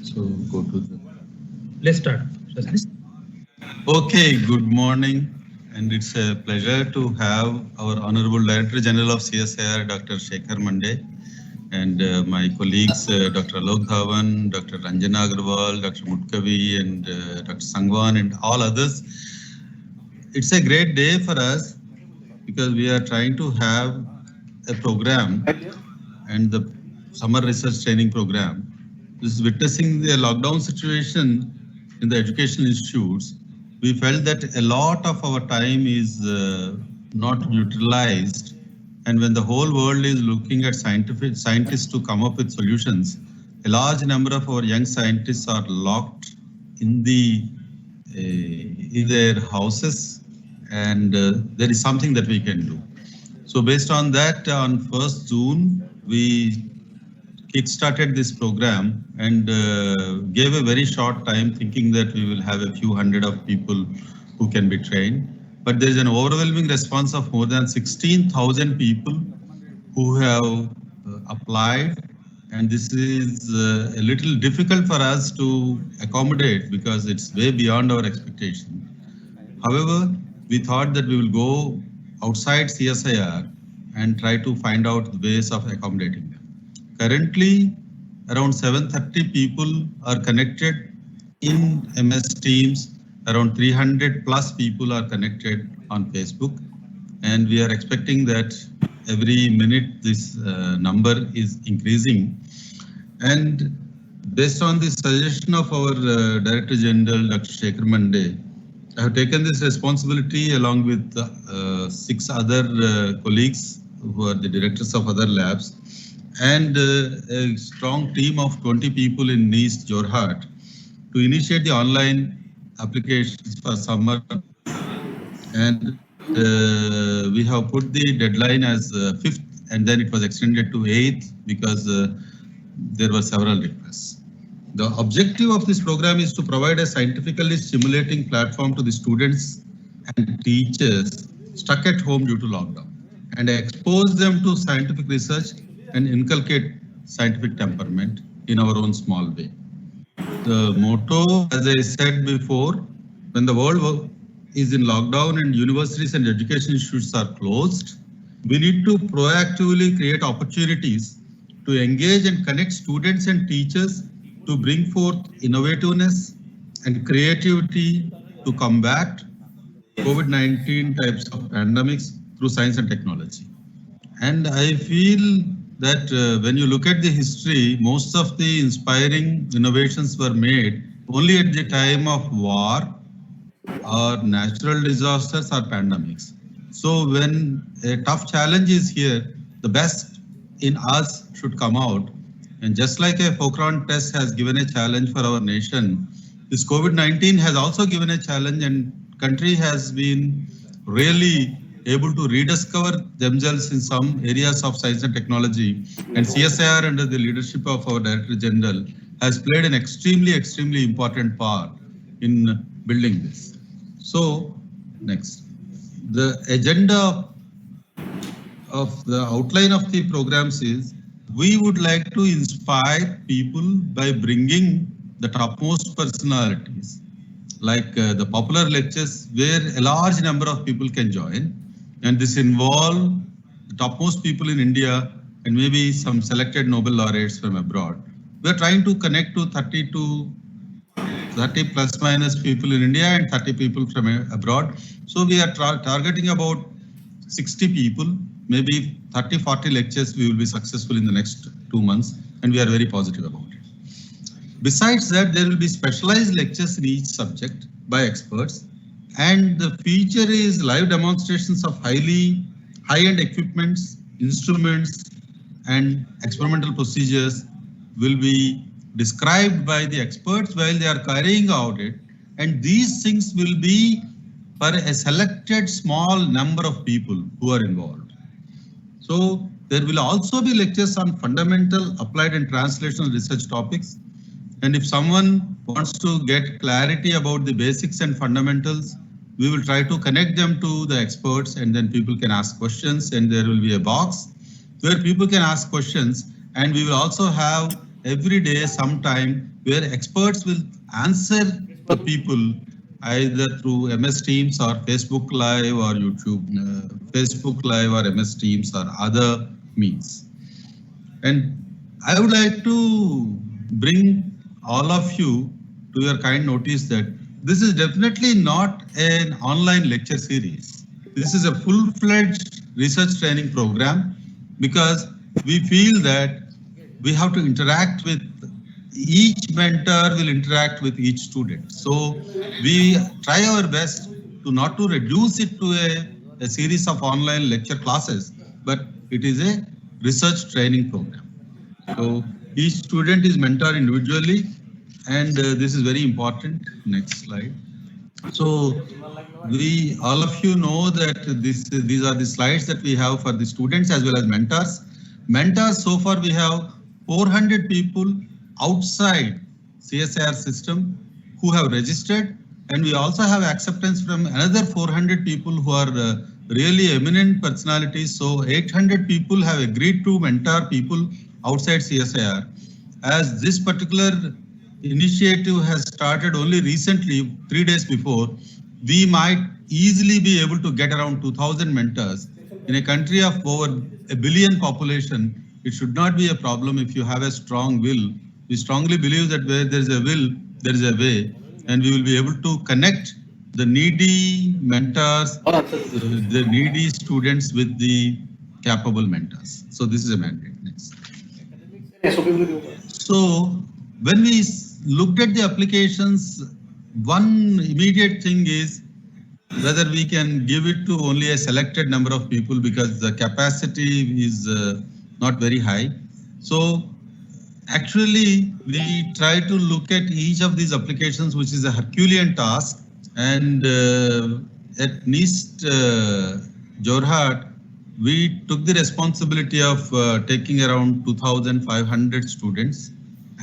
So go to the. Let's start. Okay, good morning, and it's a pleasure to have our Honorable Director General of CSIR, Dr. Shekhar Mande, and my colleagues, Dr. Alok Dhawan, Dr. Ranjana Agarwal, Dr. Mutkavi, and Dr. Sangwan, and all others. It's a great day for us because we are trying to have a program and the summer research training program. This is witnessing the lockdown situation in the educational institutes. We felt that a lot of our time is not utilized, and when the whole world is looking at scientists to come up with solutions, a large number of our young scientists are locked in in their houses, and there is something that we can do. So based on that, on 1st June, we kick-started this program and gave a very short time thinking that we will have a few hundred of people who can be trained. But there is an overwhelming response of more than 16,000 people who have applied. And this is a little difficult for us to accommodate because it's way beyond our expectation. However, we thought that we will go outside CSIR and try to find out the ways of accommodating them. Currently, around 730 people are connected in MS Teams. Around 300 plus people are connected on Facebook. And we are expecting that every minute this number is increasing. And based on the suggestion of our Director General, Dr. Shekhar Mande, I have taken this responsibility along with 6 other colleagues who are the directors of other labs and a strong team of 20 people in East Jorhat to initiate the online applications for summer. And we have put the deadline as 5th, and then it was extended to 8th because there were several requests. The objective of this program is to provide a scientifically stimulating platform to the students and teachers stuck at home due to lockdown and expose them to scientific research and inculcate scientific temperament in our own small way. The motto, as I said before, when the world is in lockdown and universities and education institutes are closed, we need to proactively create opportunities to engage and connect students and teachers to bring forth innovativeness and creativity to combat COVID-19 types of pandemics through science and technology. And I feel that when you look at the history, most of the inspiring innovations were made only at the time of war or natural disasters or pandemics. So when a tough challenge is here, the best in us should come out. And just like a Pokhran test has given a challenge for our nation, this COVID-19 has also given a challenge, and country has been really able to rediscover themselves in some areas of science and technology. And CSIR, under the leadership of our Director General, has played an extremely important part in building this. So, next, the agenda of the outline of the programs is we would like to inspire people by bringing the topmost personalities, like the popular lectures where a large number of people can join, and this involve the topmost people in India and maybe some selected Nobel laureates from abroad. We are trying to connect to 30 plus minus people in India and 30 people from abroad. So we are targeting about 60 people, maybe 30-40 lectures we will be successful in the next 2 months, and we are very positive about it. Besides that, there will be specialized lectures in each subject by experts, and the feature is live demonstrations of high-end equipments, instruments, and experimental procedures will be described by the experts while they are carrying out it, and these things will be for a selected small number of people who are involved. So there will also be lectures on fundamental, applied and translational research topics. And if someone wants to get clarity about the basics and fundamentals, we will try to connect them to the experts, and then people can ask questions, and there will be a box where people can ask questions, and we will also have every day sometime where experts will answer the people either through MS Teams or Facebook Live or YouTube, Facebook Live or MS Teams or other means. And I would like to bring all of you to your kind notice that this is definitely not an online lecture series. This is a full-fledged research training program because we feel that we have to interact with each mentor will interact with each student. So we try our best to not to reduce it to a series of online lecture classes, but it is a research training program. So each student is mentored individually, and this is very important. Next slide. So we all of you know that these are the slides that we have for the students as well as mentors. Mentors, so far we have 400 people outside CSIR system who have registered, and we also have acceptance from another 400 people who are really eminent personalities. So 800 people have agreed to mentor people outside CSIR. As this particular initiative has started only recently, 3 days before, we might easily be able to get around 2,000 mentors. In a country of over 1 billion population, it should not be a problem if you have a strong will. We strongly believe that where there is a will, there is a way, and we will be able to connect the needy mentors, the needy students with the capable mentors. So this is a mandate. Next. So when we looked at the applications, one immediate thing is whether we can give it to only a selected number of people because the capacity is not very high. So actually, we try to look at each of these applications, which is a Herculean task. And at NIST Jorhat, we took the responsibility of taking around 2,500 students,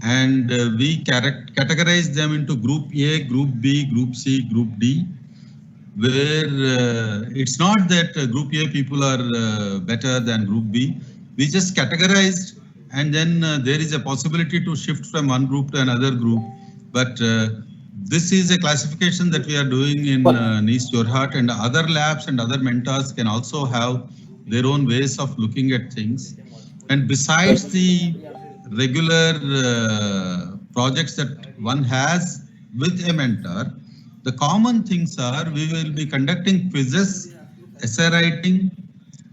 and we categorized them into Group A, Group B, Group C, Group D, where it's not that Group A people are better than Group B. We just categorized, and then there is a possibility to shift from one group to another group. But this is a classification that we are doing in NIST Jorhat, and other labs and other mentors can also have their own ways of looking at things. And besides the regular projects that one has with a mentor, the common things are we will be conducting quizzes, essay writing,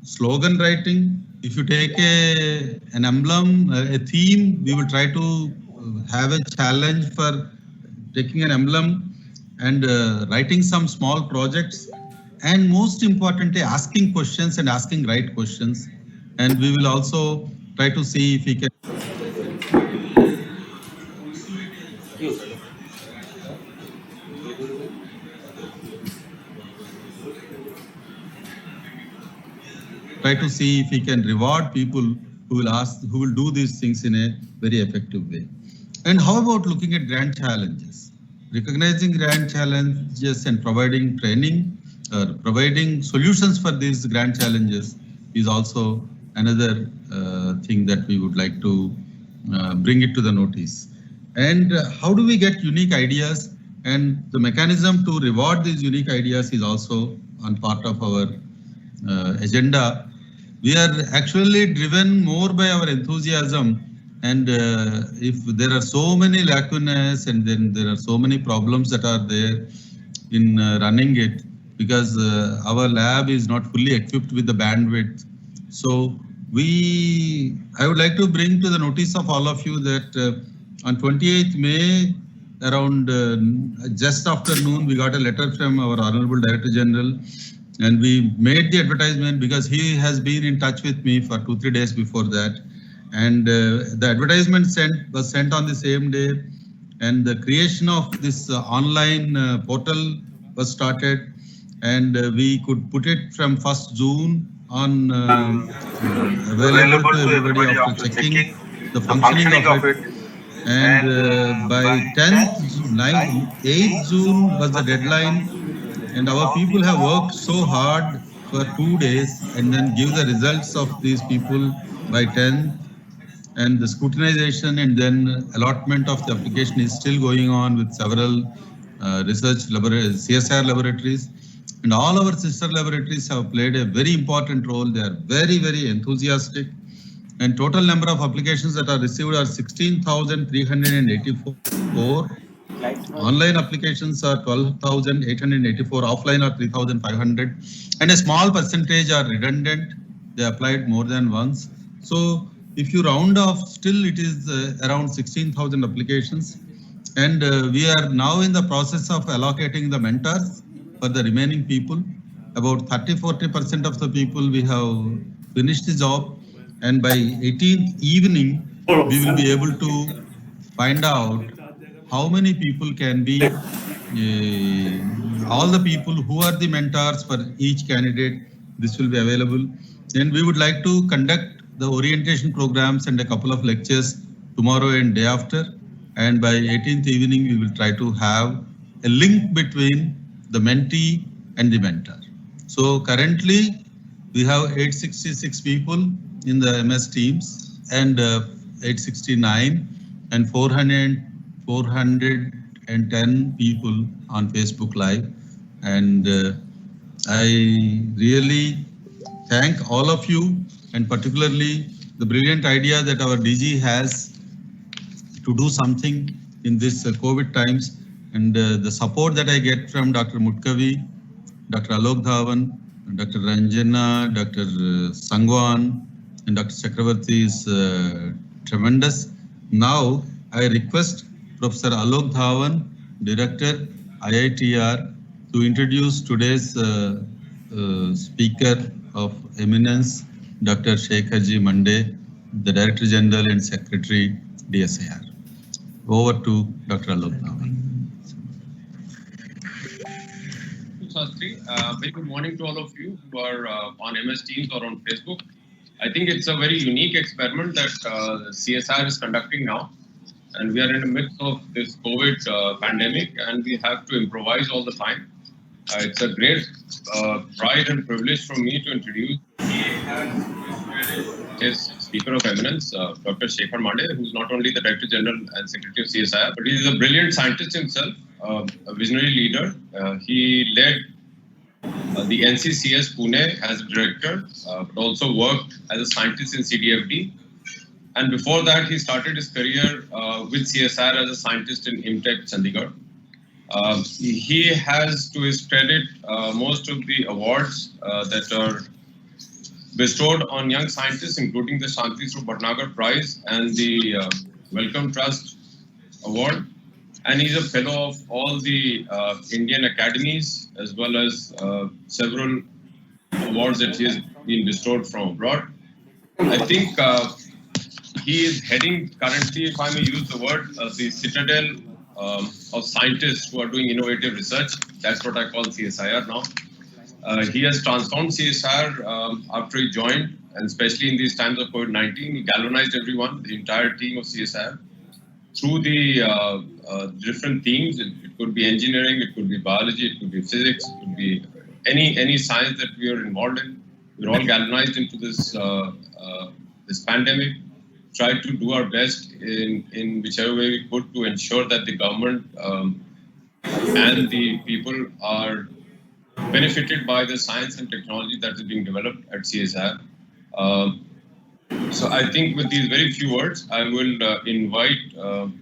slogan writing. If you take an emblem, a theme, we will try to have a challenge for taking an emblem and writing some small projects, and most importantly, asking questions and asking right questions. And we will also try to see if we can reward people who will do these things in a very effective way. And how about looking at grand challenges? Recognizing grand challenges and providing training, providing solutions for these grand challenges is also another thing that we would like to bring it to the notice. And how do we get unique ideas? And the mechanism to reward these unique ideas is also on part of our agenda. We are actually driven more by our enthusiasm, and if there are so many lacunas and then there are so many problems that are there in running it, because our lab is not fully equipped with the bandwidth. So I would like to bring to the notice of all of you that on 28th May, around just after noon, we got a letter from our Honorable Director General, and we made the advertisement because he has been in touch with me for 2-3 days before that. And the advertisement was sent on the same day, and the creation of this online portal was started, and we could put it from 1st June on available to everybody after checking the functioning of it. And by 8th June was the deadline, and our people have worked so hard for 2 days and then give the results of these people by 10th. and the scrutinization and then allotment of the application is still going on with several CSIR laboratories, and all our sister laboratories have played a very important role. They are very, very enthusiastic, and total number of applications that are received are 16,384. Online applications are 12,884, offline are 3,500, and a small percentage are redundant. They applied more than once. So if you round off, still it is around 16,000 applications. And we are now in the process of allocating the mentors for the remaining people. About 30-40% of the people we have finished the job, and by 18th evening, we will be able to find out how many people can be, all the people who are the mentors for each candidate. This will be available. And we would like to conduct the orientation programs and a couple of lectures tomorrow and day after. And by 18th evening, we will try to have a link between the mentee and the mentor. So currently, we have 866 people in the MS Teams and 869 and 410 people on Facebook Live. And I really thank all of you, and particularly the brilliant idea that our DG has to do something in this COVID times, and the support that I get from Dr. Mutkavi, Dr. Alok Dhawan, Dr. Ranjana, Dr. Sangwan, and Dr. Chakravarti is tremendous. Now I request Professor Alok Dhawan, Director, IITR, to introduce today's speaker of eminence, Dr. Shekharji Mande, the Director General and Secretary, DSIR. Over to Dr. Alok Dhawan. Shastri, very good morning to all of you who are on MS Teams or on Facebook. I think it's a very unique experiment that CSIR is conducting now. And we are in the midst of this COVID pandemic, and we have to improvise all the time. It's a great pride and privilege for me to introduce his speaker of eminence, Dr. Shekhar Mande, who's not only the Director General and Secretary of CSIR, but he's a brilliant scientist himself, a visionary leader. He led the NCCS Pune as a director, but also worked as a scientist in CDFD. And before that, he started his career with CSIR as a scientist in IMTech Chandigarh. He has, to his credit, most of the awards that are bestowed on young scientists, including the Shanti Swarup Bhatnagar Prize and the Wellcome Trust Award. And he's a fellow of all the Indian academies, as well as several awards that he has been bestowed from abroad. I think he is heading currently, if I may use the word, the citadel of scientists who are doing innovative research. That's what I call CSIR now. He has transformed CSIR after he joined, and especially in these times of COVID-19, he galvanized everyone, the entire team of CSIR, through the different themes. It could be engineering, it could be biology, it could be physics, it could be any science that we are involved in. We're all galvanized into this this pandemic. Tried to do our best in whichever way we could to ensure that the government and the people are benefited by the science and technology that is being developed at CSIR. So I think with these very few words, I will invite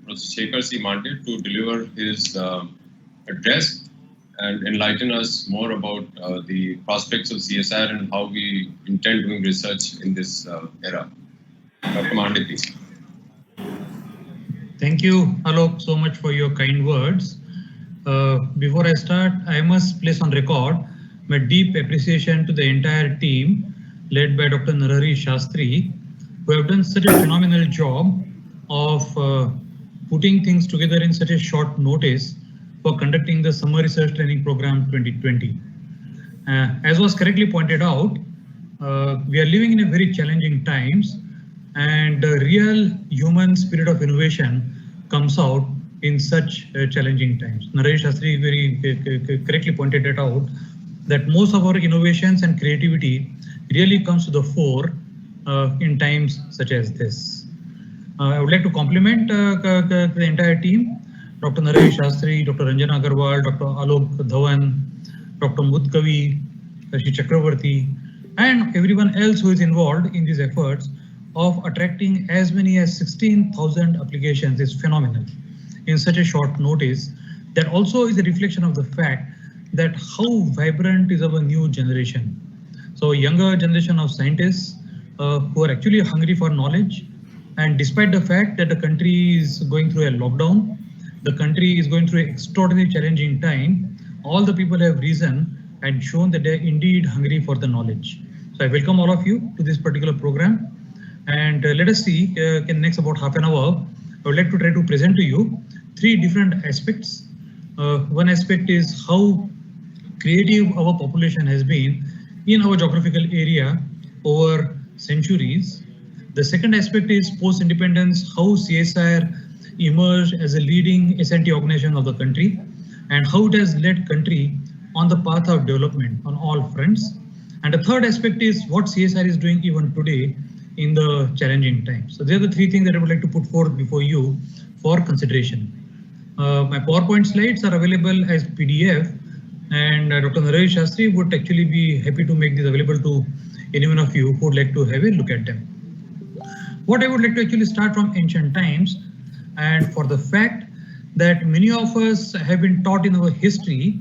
Professor Shekhar C. Mande to deliver his address and enlighten us more about the prospects of CSIR and how we intend doing research in this era. Dr. Mande, please. Thank you, Alok, so much for your kind words. Before I start, I must place on record my deep appreciation to the entire team led by Dr. Narahari Shastri, who have done such a phenomenal job of putting things together in such a short notice for conducting the Summer Research Training Program 2020. As was correctly pointed out, we are living in a very challenging times, and the real human spirit of innovation comes out in such challenging times. Narahari Shastri very correctly pointed it out that most of our innovations and creativity really comes to the fore in times such as this. I would like to compliment the entire team, Dr. Narari Shastri, Dr. Ranjana Agarwal, Dr. Alok Dhawan, Dr. Mudkavi, Shri Chakravarti, and everyone else who is involved in these efforts of attracting as many as 16,000 applications is phenomenal in such a short notice. That also is a reflection of the fact that how vibrant is our new generation. So younger generation of scientists who are actually hungry for knowledge, and despite the fact that the country is going through a lockdown, the country is going through an extraordinarily challenging time, all the people have risen and shown that they are indeed hungry for the knowledge. So I welcome all of you to this particular program. And let us see, in next about half an hour, I would like to try to present to you three different aspects. One aspect is how creative our population has been in our geographical area over centuries. The second aspect is post-independence, how CSIR emerged as a leading S&T organization of the country and how it has led country on the path of development on all fronts. And the third aspect is what CSIR is doing even today in the challenging times. So these are the three things that I would like to put forth before you for consideration. My PowerPoint slides are available as PDF, and Dr. Narari Shastri would actually be happy to make this available to anyone of you who would like to have a look at them. What I would like to actually start from ancient times, and for the fact that many of us have been taught in our history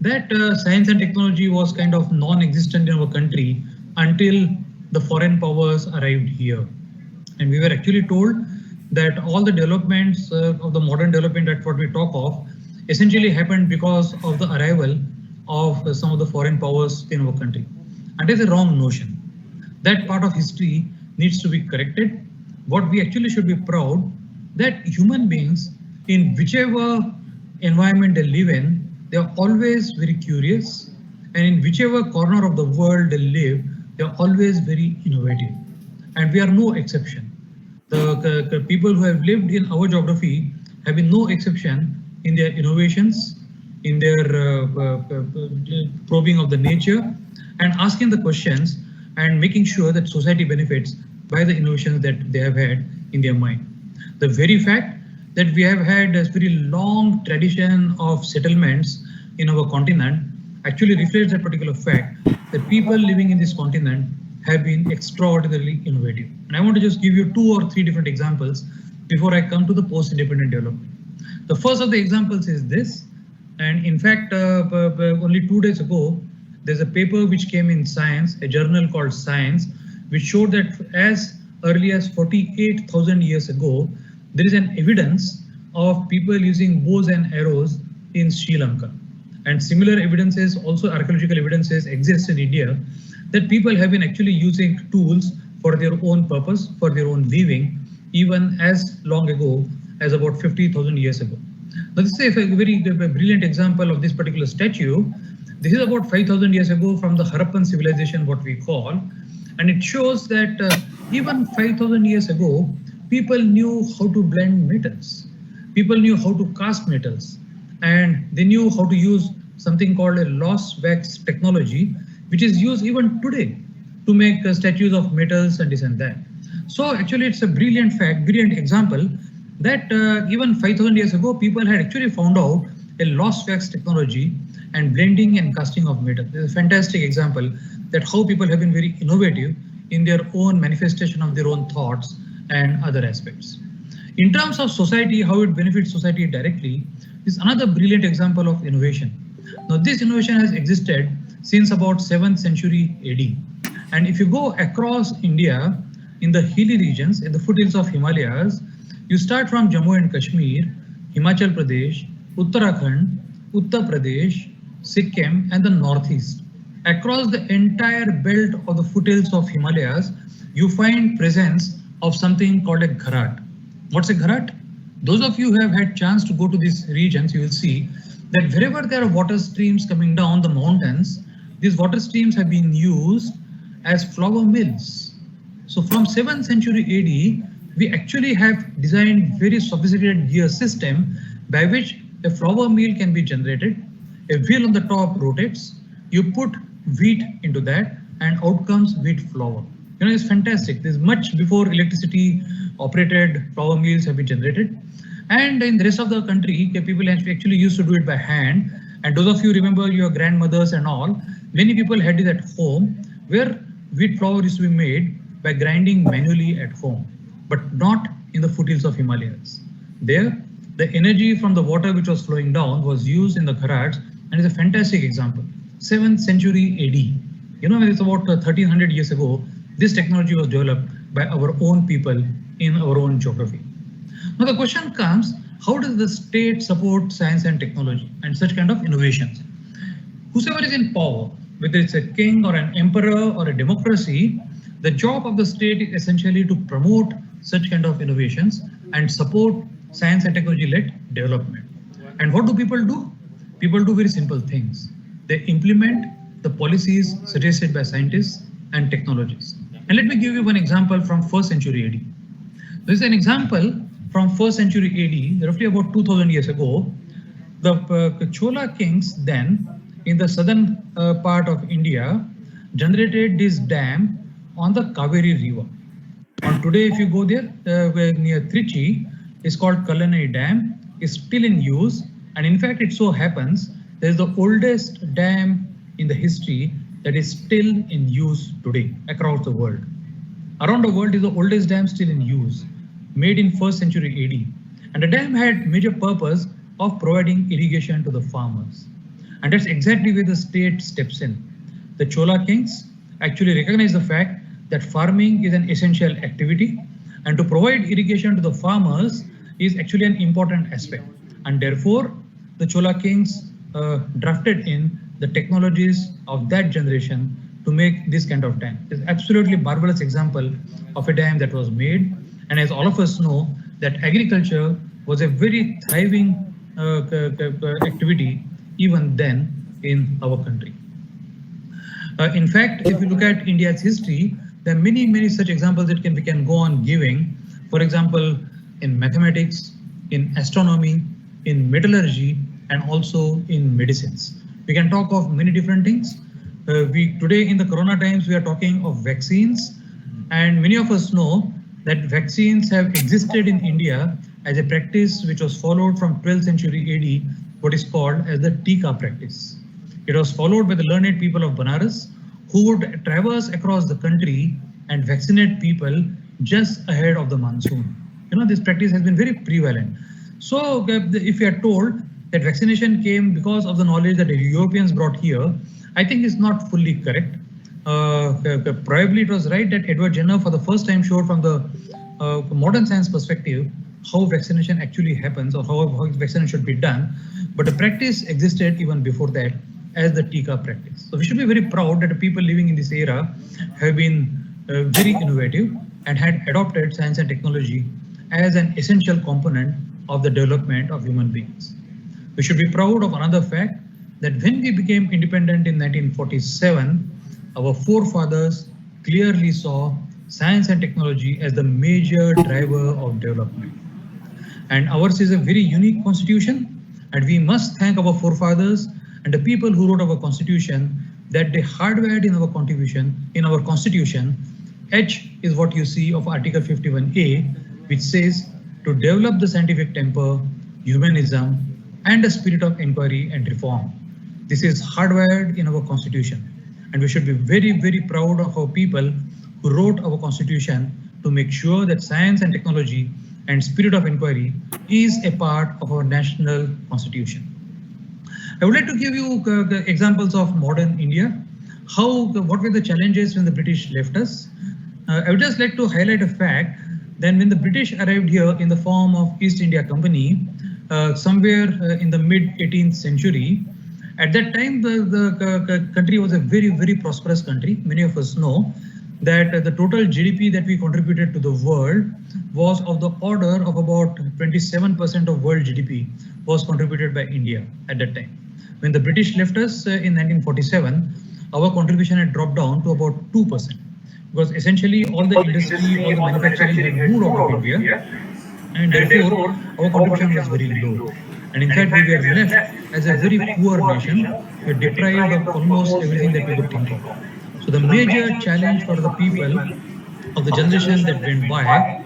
that science and technology was kind of non-existent in our country until the foreign powers arrived here. And we were actually told that all the developments of the modern development that what we talk of essentially happened because of the arrival of some of the foreign powers in our country. And that's a wrong notion. That part of history needs to be corrected. What we actually should be proud that human beings in whichever environment they live in, they are always very curious, and in whichever corner of the world they live, they are always very innovative. And we are no exception. The people who have lived in our geography have been no exception in their innovations, in their probing of the nature, and asking the questions and making sure that society benefits by the innovations that they have had in their mind. The very fact that we have had a very long tradition of settlements in our continent actually reflects that particular fact that people living in this continent have been extraordinarily innovative. And I want to just give you 2 or 3 different examples before I come to the post-independent development. The first of the examples is this, and in fact, only 2 days ago, there's a paper which came in Science, a journal called Science, which showed that as early as 48,000 years ago, there is an evidence of people using bows and arrows in Sri Lanka. And similar evidences, also archaeological evidences, exist in India, that people have been actually using tools for their own purpose, for their own living, even as long ago as about 50,000 years ago. Now this is a very brilliant example of this particular statue. This is about 5,000 years ago from the Harappan civilization, what we call, and it shows that even 5,000 years ago, people knew how to blend metals. People knew how to cast metals, and they knew how to use something called a lost wax technology, which is used even today to make statues of metals and this and that. So actually it's a brilliant fact, brilliant example that even 5,000 years ago, people had actually found out a lost wax technology and blending and casting of metal. It's a fantastic example that how people have been very innovative in their own manifestation of their own thoughts and other aspects. In terms of society, how it benefits society directly is another brilliant example of innovation. Now this innovation has existed since about 7th century AD. And if you go across India in the hilly regions, in the foothills of Himalayas, you start from Jammu and Kashmir, Himachal Pradesh, Uttarakhand, Uttar Pradesh, Sikkim, and the Northeast. Across the entire belt of the foothills of Himalayas, you find presence of something called a gharat. What's a gharat? Those of you who have had chance to go to these regions, you will see that wherever there are water streams coming down the mountains, these water streams have been used as flour mills. So from 7th century AD, we actually have designed very sophisticated gear system by which a flour mill can be generated. A wheel on the top rotates, you put wheat into that, and out comes wheat flour. It's fantastic. This is much before electricity operated flour mills have been generated. And in the rest of the country, people actually used to do it by hand. And those of you remember your grandmothers and all, many people had it at home where wheat flour used to be made by grinding manually at home, but not in the foothills of Himalayas. There, the energy from the water which was flowing down was used in the gharats, and it's a fantastic example. 7th century AD. It's about 1300 years ago, this technology was developed by our own people in our own geography. Now the question comes, how does the state support science and technology and such kind of innovations? Whosoever is in power, whether it's a king or an emperor or a democracy, the job of the state is essentially to promote such kind of innovations and support science and technology-led development. And what do? People do very simple things. They implement the policies suggested by scientists and technologists. And let me give you one example from 1st century AD. This is an example from 1st century AD, roughly about 2000 years ago. The Chola kings then, in the southern part of India, generated this dam on the Kaveri river. And today, if you go there, near Trichy, it's called Kallanai Dam, is still in use. And in fact, it so happens, there is the oldest dam in the history that is still in use today across the world. Around the world is the oldest dam still in use, made in 1st century AD. And the dam had major purpose of providing irrigation to the farmers. And that's exactly where the state steps in. The Chola kings actually recognize the fact that farming is an essential activity, and to provide irrigation to the farmers is actually an important aspect. And therefore, the Chola kings drafted in the technologies of that generation to make this kind of dam. It's absolutely marvelous example of a dam that was made. And as all of us know, that agriculture was a very thriving activity even then in our country. In fact, if you look at India's history, there are many such examples that we can go on giving. For example, in mathematics, in astronomy, in metallurgy, and also in medicines. We can talk of many different things. Today in the corona times, we are talking of vaccines, and many of us know that vaccines have existed in India as a practice which was followed from 12th century AD, what is called as the Tika practice. It was followed by the learned people of Banaras, who would traverse across the country and vaccinate people just ahead of the monsoon. This practice has been very prevalent. So if we are told that vaccination came because of the knowledge that the Europeans brought here, I think it's not fully correct. Probably it was right that Edward Jenner for the first time showed from the modern science perspective how vaccination actually happens or how vaccination should be done. But the practice existed even before that as the Tika practice. So we should be very proud that the people living in this era have been very innovative and had adopted science and technology as an essential component of the development of human beings. We should be proud of another fact that when we became independent in 1947, our forefathers clearly saw science and technology as the major driver of development. And ours is a very unique constitution, and we must thank our forefathers and the people who wrote our constitution that they hardwired in our constitution. H is what you see of Article 51A, which says to develop the scientific temper, humanism, and a spirit of inquiry and reform. This is hardwired in our constitution, and we should be very proud of our people who wrote our constitution to make sure that science and technology and spirit of inquiry is a part of our national constitution. I would like to give you examples of modern India. What were the challenges when the British left us? I would just like to highlight a fact that when the British arrived here in the form of East India Company, somewhere in the mid 18th century, at that time the country was a very prosperous country. Many of us know that the total GDP that we contributed to the world was of the order of about 27% of world GDP was contributed by India at that time. When the British left us in 1947, our contribution had dropped down to about 2%, because essentially all the industry, all the manufacturing had moved out of India, and therefore our contribution was very low. And in fact, we were left as a very poor nation. We were deprived of almost everything that we could think of. So the major challenge for the people of the generation that went by,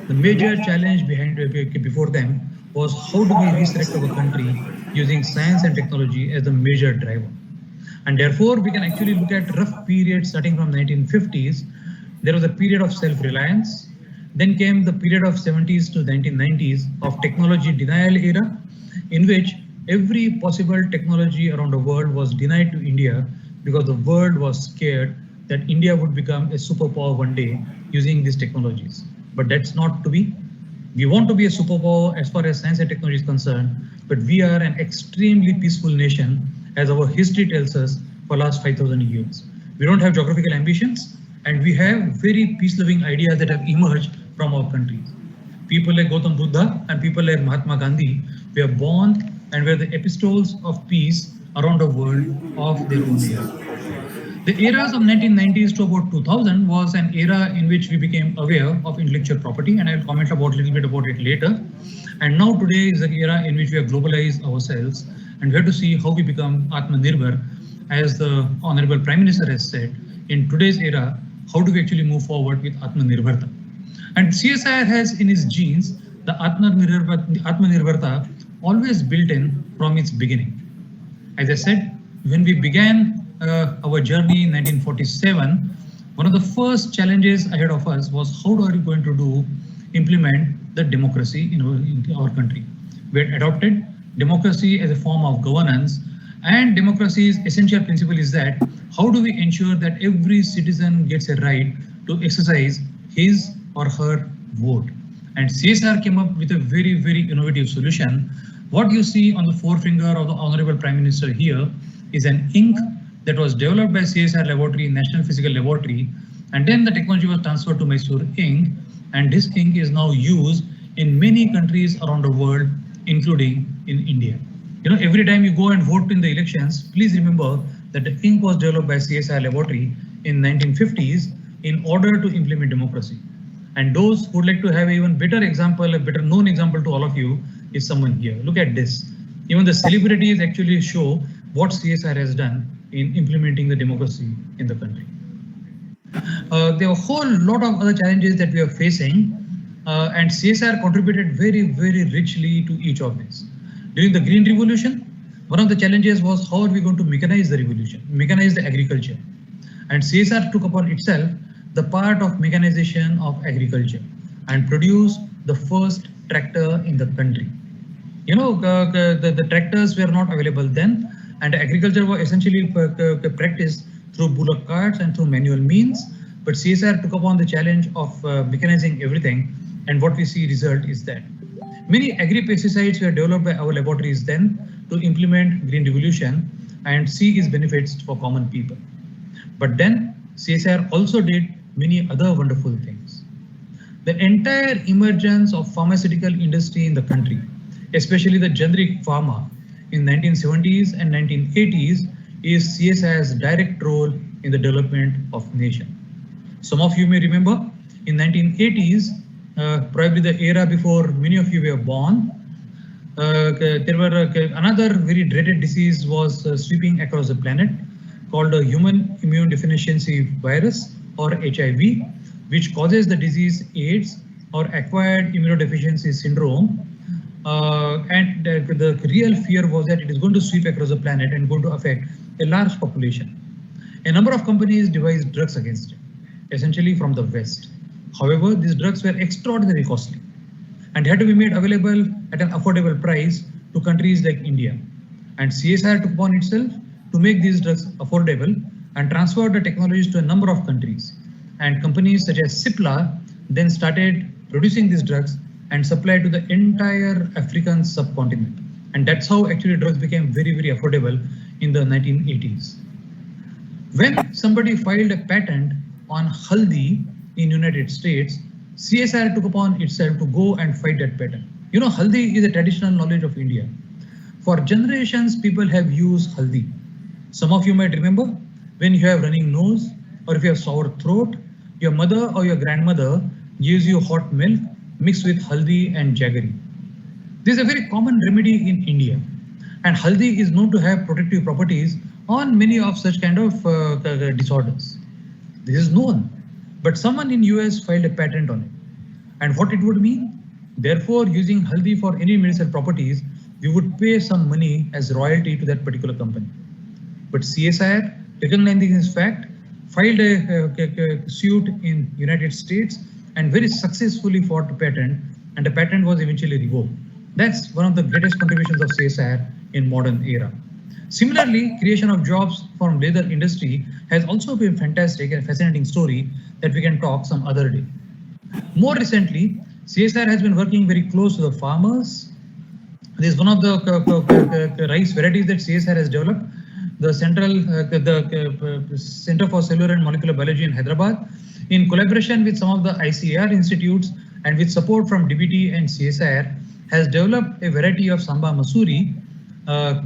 the major challenge before them was how do we resurrect our country using science and technology as the major driver. And therefore, we can actually look at rough periods starting from 1950s. There was a period of self-reliance. Then came the period of 70s to 1990s of technology denial era, in which every possible technology around the world was denied to India because the world was scared that India would become a superpower one day using these technologies. But that's not to be. We want to be a superpower as far as science and technology is concerned, but we are an extremely peaceful nation, as our history tells us for last 5,000 years. We don't have geographical ambitions, and we have very peace-loving ideas that have emerged from our countries. People like Gautam Buddha and people like Mahatma Gandhi were born and were the epistles of peace around the world of their own era. The eras of 1990s to about 2000 was an era in which we became aware of intellectual property, and I'll comment about a little bit about it later. And now today is an era in which we have globalized ourselves, and we have to see how we become Atmanirbhar, as the Honorable Prime Minister has said. In today's era, how do we actually move forward with Atmanirbharta? And CSIR has in its genes the Atmanirbharta always built in from its beginning. As I said, when we began our journey in 1947, one of the first challenges ahead of us was how are we going to implement the democracy in our country. We had adopted democracy as a form of governance, and democracy's essential principle is that how do we ensure that every citizen gets a right to exercise his or her vote. And CSR came up with a very, very innovative solution. What you see on the forefinger of the Honorable Prime Minister here is an ink that was developed by CSIR Laboratory, National Physical Laboratory, and then the technology was transferred to Mysore Ink, and this ink is now used in many countries around the world, including in India. You know, every time you go and vote in the elections, please remember that the ink was developed by CSIR Laboratory in 1950s in order to implement democracy. And those who would like to have an even better example, a better known example to all of you is someone here. Look at this. Even the celebrities actually show what CSIR has done in implementing the democracy in the country. There are a whole lot of other challenges that we are facing, and CSIR contributed very, very richly to each of these. During the Green Revolution, one of the challenges was how are we going to mechanize the revolution, mechanize the agriculture. And CSIR took upon itself the part of mechanization of agriculture and produced the first tractor in the country. You know, the tractors were not available then, and agriculture was essentially practiced through bullock carts and through manual means. But CSIR took upon the challenge of mechanizing everything, and what we see result is that many agri-pesticides were developed by our laboratories then to implement Green Revolution and see its benefits for common people. But then CSIR also did many other wonderful things. The entire emergence of pharmaceutical industry in the country, especially the generic pharma in 1970s and 1980s, is CSIR's direct role in the development of nation. Some of you may remember in 1980s, probably the era before many of you were born, there were another very dreaded disease was sweeping across the planet called a human immune deficiency virus, or HIV, which causes the disease AIDS or acquired immunodeficiency syndrome. And the real fear was that it is going to sweep across the planet and going to affect a large population. A number of companies devised drugs against it, essentially from the West. However, these drugs were extraordinarily costly and had to be made available at an affordable price to countries like India. And CSIR took upon itself to make these drugs affordable and transferred the technologies to a number of countries. And companies such as Cipla then started producing these drugs and supplied to the entire African subcontinent. And that's how actually drugs became very, very affordable in the 1980s. When somebody filed a patent on haldi in United States, CSIR took upon itself to go and fight that patent. You know, haldi is a traditional knowledge of India. For generations, people have used haldi. Some of you might remember when you have running nose or if you have sour throat, your mother or your grandmother gives you hot milk mixed with haldi and jaggery. This is a very common remedy in India, and haldi is known to have protective properties on many of such kind of disorders. This is known. but someone in US filed a patent on it. And what it would mean? Therefore, using haldi for any medicinal properties, we would pay some money as royalty to that particular company. But CSIR, recognizing this fact, filed a suit in United States and very successfully fought a patent, and the patent was eventually revoked. That's one of the greatest contributions of CSIR in modern era. Similarly, creation of jobs from leather industry has also been fantastic and fascinating story that we can talk some other day. More recently, CSIR has been working very close to the farmers. This is one of the rice varieties that CSIR has developed. The Center for Cellular and Molecular Biology in Hyderabad, in collaboration with some of the ICAR institutes and with support from DBT and CSIR, has developed a variety of Samba Masuri.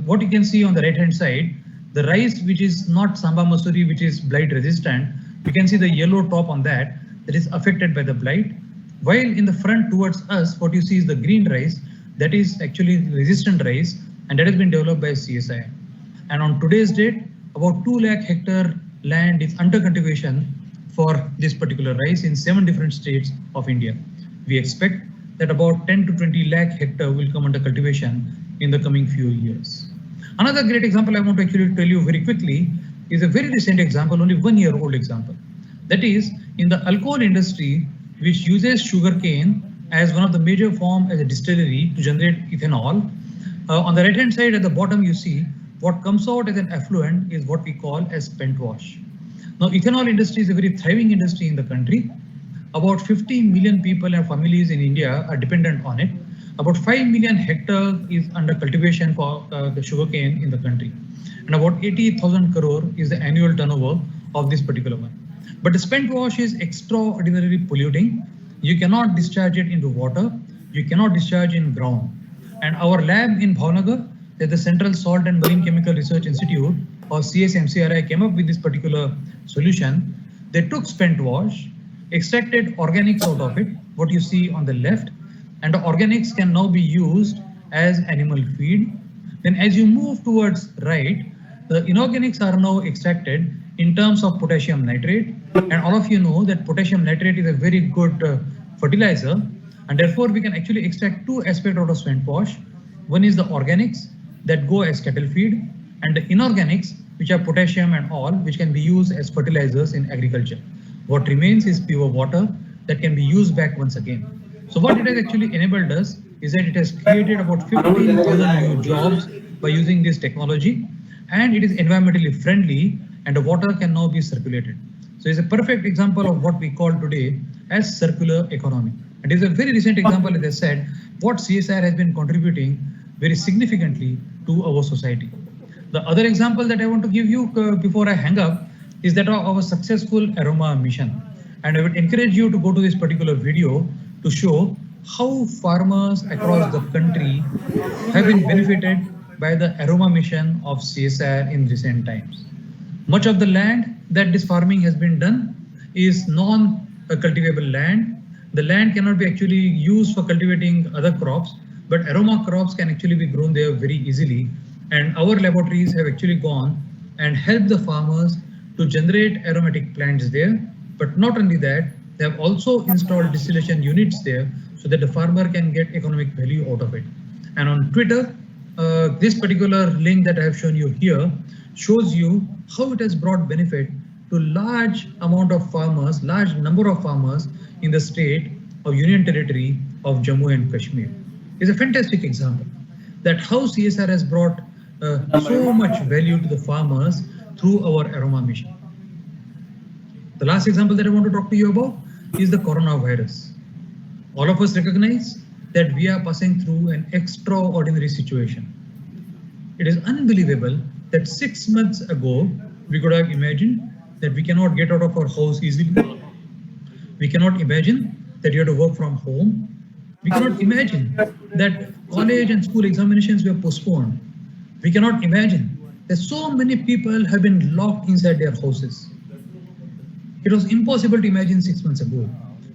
What you can see on the right hand side, the rice which is not Samba Masuri, which is blight resistant, you can see the yellow top on that is affected by the blight. While in the front towards us, what you see is the green rice, that is actually resistant rice, and that has been developed by CSIR. And on today's date, about 2 lakh hectare land is under cultivation for this particular rice in 7 different states of India. We expect that about 10 to 20 lakh hectare will come under cultivation in the coming few years. Another great example I want to actually tell you very quickly is a very recent example, only 1 year old example. That is in the alcohol industry, which uses sugarcane as one of the major form as a distillery to generate ethanol. On the right hand side at the bottom, you see what comes out as an effluent is what we call as spent wash. Now, ethanol industry is a very thriving industry in the country. About 50 million people and families in India are dependent on it. About 5 million hectares is under cultivation for the sugarcane in the country. And about 80,000 crore is the annual turnover of this particular one. But the spent wash is extraordinarily polluting. You cannot discharge it into water. You cannot discharge in ground. And our lab in Bhavnagar, that the Central Salt and Marine Chemical Research Institute, or CSMCRI, came up with this particular solution. They took spent wash, extracted organics out of it, what you see on the left, and the organics can now be used as animal feed. Then as you move towards right, the inorganics are now extracted in terms of potassium nitrate. And all of you know that potassium nitrate is a very good fertilizer. And therefore we can actually extract 2 aspects out of spent wash. One is the organics that go as cattle feed, and the inorganics, which are potassium and all, which can be used as fertilizers in agriculture. What remains is pure water that can be used back once again. So what it has actually enabled us is that it has created about 15,000 new jobs by using this technology, and it is environmentally friendly, and the water can now be circulated. So it's a perfect example of what we call today as circular economy. It is a very recent example, as I said, what CSIR has been contributing very significantly to our society. The other example that I want to give you before I hang up is that of our successful aroma mission. And I would encourage you to go to this particular video to show how farmers across the country have been benefited by the aroma mission of CSIR in recent times. Much of the land that this farming has been done is non-cultivable land. The land cannot be actually used for cultivating other crops, but aroma crops can actually be grown there very easily. And our laboratories have actually gone and helped the farmers to generate aromatic plants there. But not only that, they have also installed distillation units there so that the farmer can get economic value out of it. And on Twitter, this particular link that I have shown you here shows you how it has brought benefit to large amount of farmers, large number of farmers in the state of Union Territory of Jammu and Kashmir. It's a fantastic example that how CSIR has brought so much value to the farmers through our aroma mission. The last example that I want to talk to you about is the coronavirus. All of us recognize that we are passing through an extraordinary situation. It is unbelievable that 6 months ago, we could have imagined that we cannot get out of our house easily. We cannot imagine that you have to work from home. We cannot imagine that college and school examinations were postponed. We cannot imagine that so many people have been locked inside their houses. It was impossible to imagine 6 months ago,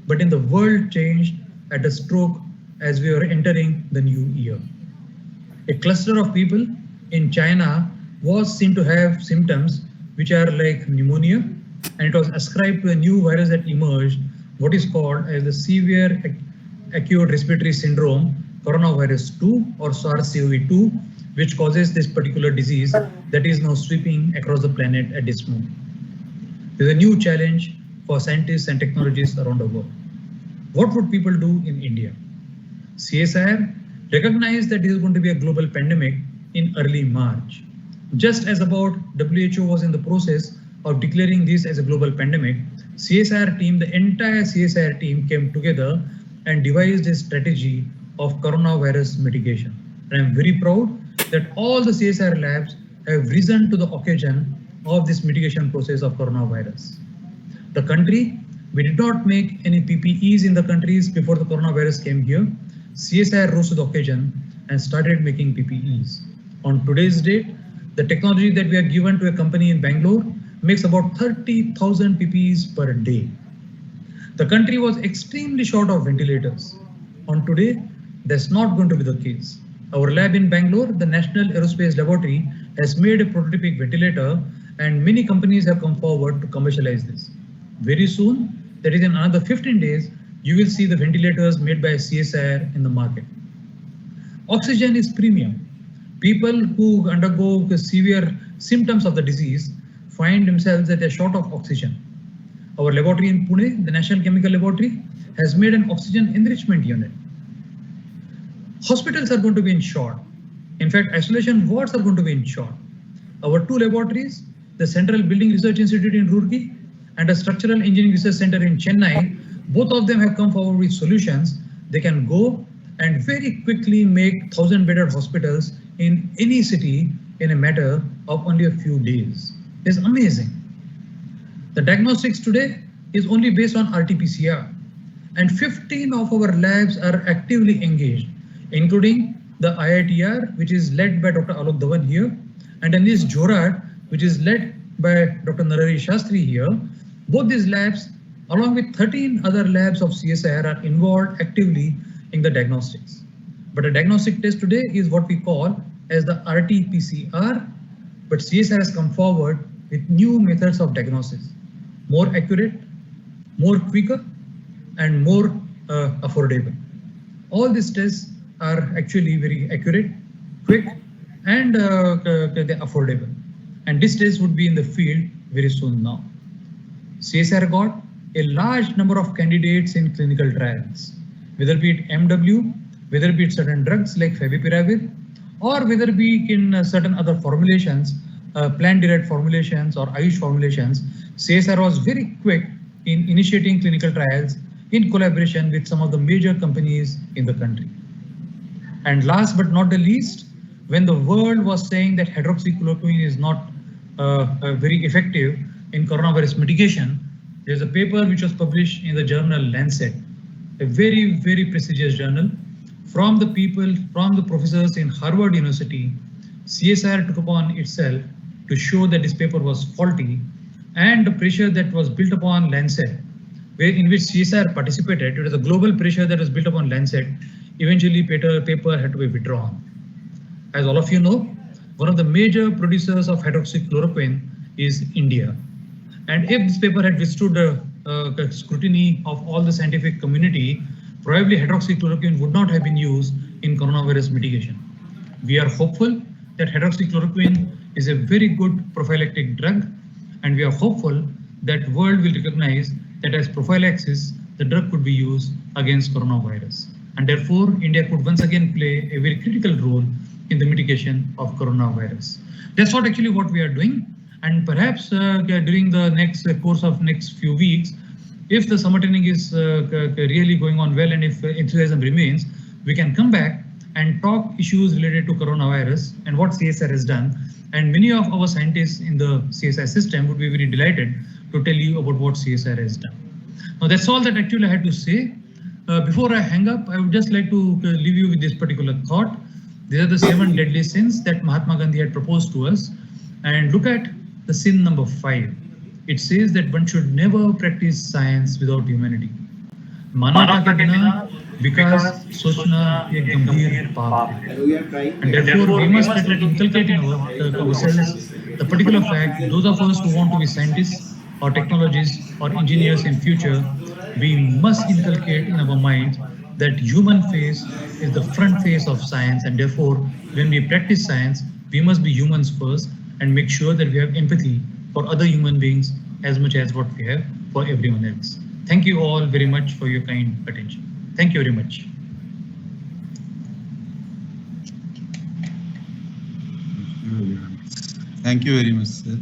but in the world changed at a stroke as we were entering the new year. A cluster of people in China was seen to have symptoms which are like pneumonia, and it was ascribed to a new virus that emerged, what is called as the severe acute respiratory syndrome, coronavirus 2 or SARS-CoV-2, which causes this particular disease that is now sweeping across the planet at this moment. There's a new challenge for scientists and technologists around the world. What would people do in India? CSIR recognized that this is going to be a global pandemic in early March. Just as about WHO was in the process of declaring this as a global pandemic, CSIR team, the entire CSIR team came together and devised a strategy of coronavirus mitigation. And I'm very proud that all the CSIR labs have risen to the occasion of this mitigation process of coronavirus. The country, we did not make any PPEs in the countries before the coronavirus came here. CSIR rose to the occasion and started making PPEs. On today's date, the technology that we are given to a company in Bangalore makes about 30,000 PPEs per day. The country was extremely short of ventilators. On today, that's not going to be the case. Our lab in Bangalore, the National Aerospace Laboratory, has made a prototypic ventilator, and many companies have come forward to commercialize this. Very soon, that is in another 15 days, you will see the ventilators made by CSIR in the market. Oxygen is premium. People who undergo severe symptoms of the disease find themselves that they're short of oxygen. Our laboratory in Pune, the National Chemical Laboratory, has made an oxygen enrichment unit. Hospitals are going to be in short. In fact, isolation wards are going to be in short. Our two laboratories, the Central Building Research Institute in Roorkee and a Structural Engineering Research Center in Chennai, both of them have come forward with solutions. They can go and very quickly make 1,000-bedded hospitals in any city in a matter of only a few days. It's amazing. The diagnostics today is only based on RT-PCR, and 15 of our labs are actively engaged, including the IITR, which is led by Dr. Alok Dhawan here, and NIS Jorat, which is led by Dr. Narahari Shastri here. Both these labs, along with 13 other labs of CSIR, are involved actively in the diagnostics. But a diagnostic test today is what we call as the RT-PCR, but CSIR has come forward with new methods of diagnosis, more accurate, more quicker, and more affordable. All these tests are actually very accurate, quick, and they're affordable. And this test would be in the field very soon now. CSIR got a large number of candidates in clinical trials, whether be it MW, whether be it certain drugs like favipiravir, or whether be in certain other formulations, plant-derived formulations or Ayush formulations. CSIR was very quick in initiating clinical trials in collaboration with some of the major companies in the country. And last but not the least, when the world was saying that hydroxychloroquine is not very effective in coronavirus mitigation, there's a paper which was published in the journal Lancet, a very, very prestigious journal, from the people, from the professors in Harvard University. CSIR took upon itself to show that this paper was faulty, and the pressure that was built upon Lancet, in which CSIR participated, it was a global pressure that was built upon Lancet. Eventually, paper had to be withdrawn. As all of you know, one of the major producers of hydroxychloroquine is India. And if this paper had withstood the scrutiny of all the scientific community, probably hydroxychloroquine would not have been used in coronavirus mitigation. We are hopeful that hydroxychloroquine is a very good prophylactic drug, and we are hopeful that world will recognize that as prophylaxis, the drug could be used against coronavirus. And therefore, India could once again play a very critical role in the mitigation of coronavirus. That's what we are doing. And perhaps during the next course of next few weeks, if the summer training is really going on well and if enthusiasm remains, we can come back and talk issues related to coronavirus and what CSIR has done. And many of our scientists in the CSIR system would be very delighted to tell you about what CSIR has done. Now that's all that actually I had to say. Before I hang up, I would just like to leave you with this particular thought. These are the 7 deadly sins that Mahatma Gandhi had proposed to us. And look at the sin number 5. It says that one should never practice science without humanity. Manavta ke bina vikas sochna ek gambhir paap hai. And therefore we must inculcate in ourselves the particular fact, those of us who want to be scientists, or technologists or engineers in future, we must inculcate in our minds that human face is the front face of science, and therefore when we practice science, we must be humans first and make sure that we have empathy for other human beings as much as what we have for everyone else. Thank you all very much for your kind attention. Thank you very much. Thank you very much, sir.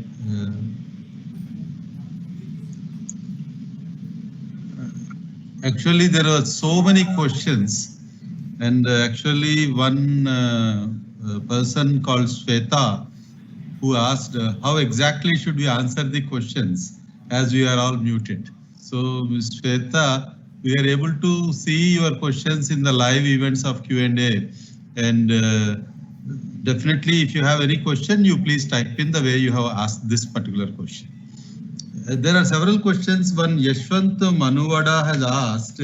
Actually, there are so many questions, and actually one person called Shweta who asked how exactly should we answer the questions as we are all muted. So, Ms. Shweta, we are able to see your questions in the live events of Q&A, and definitely if you have any question, you please type in the way you have asked this particular question. There are several questions. One Yashwant Manuvada has asked,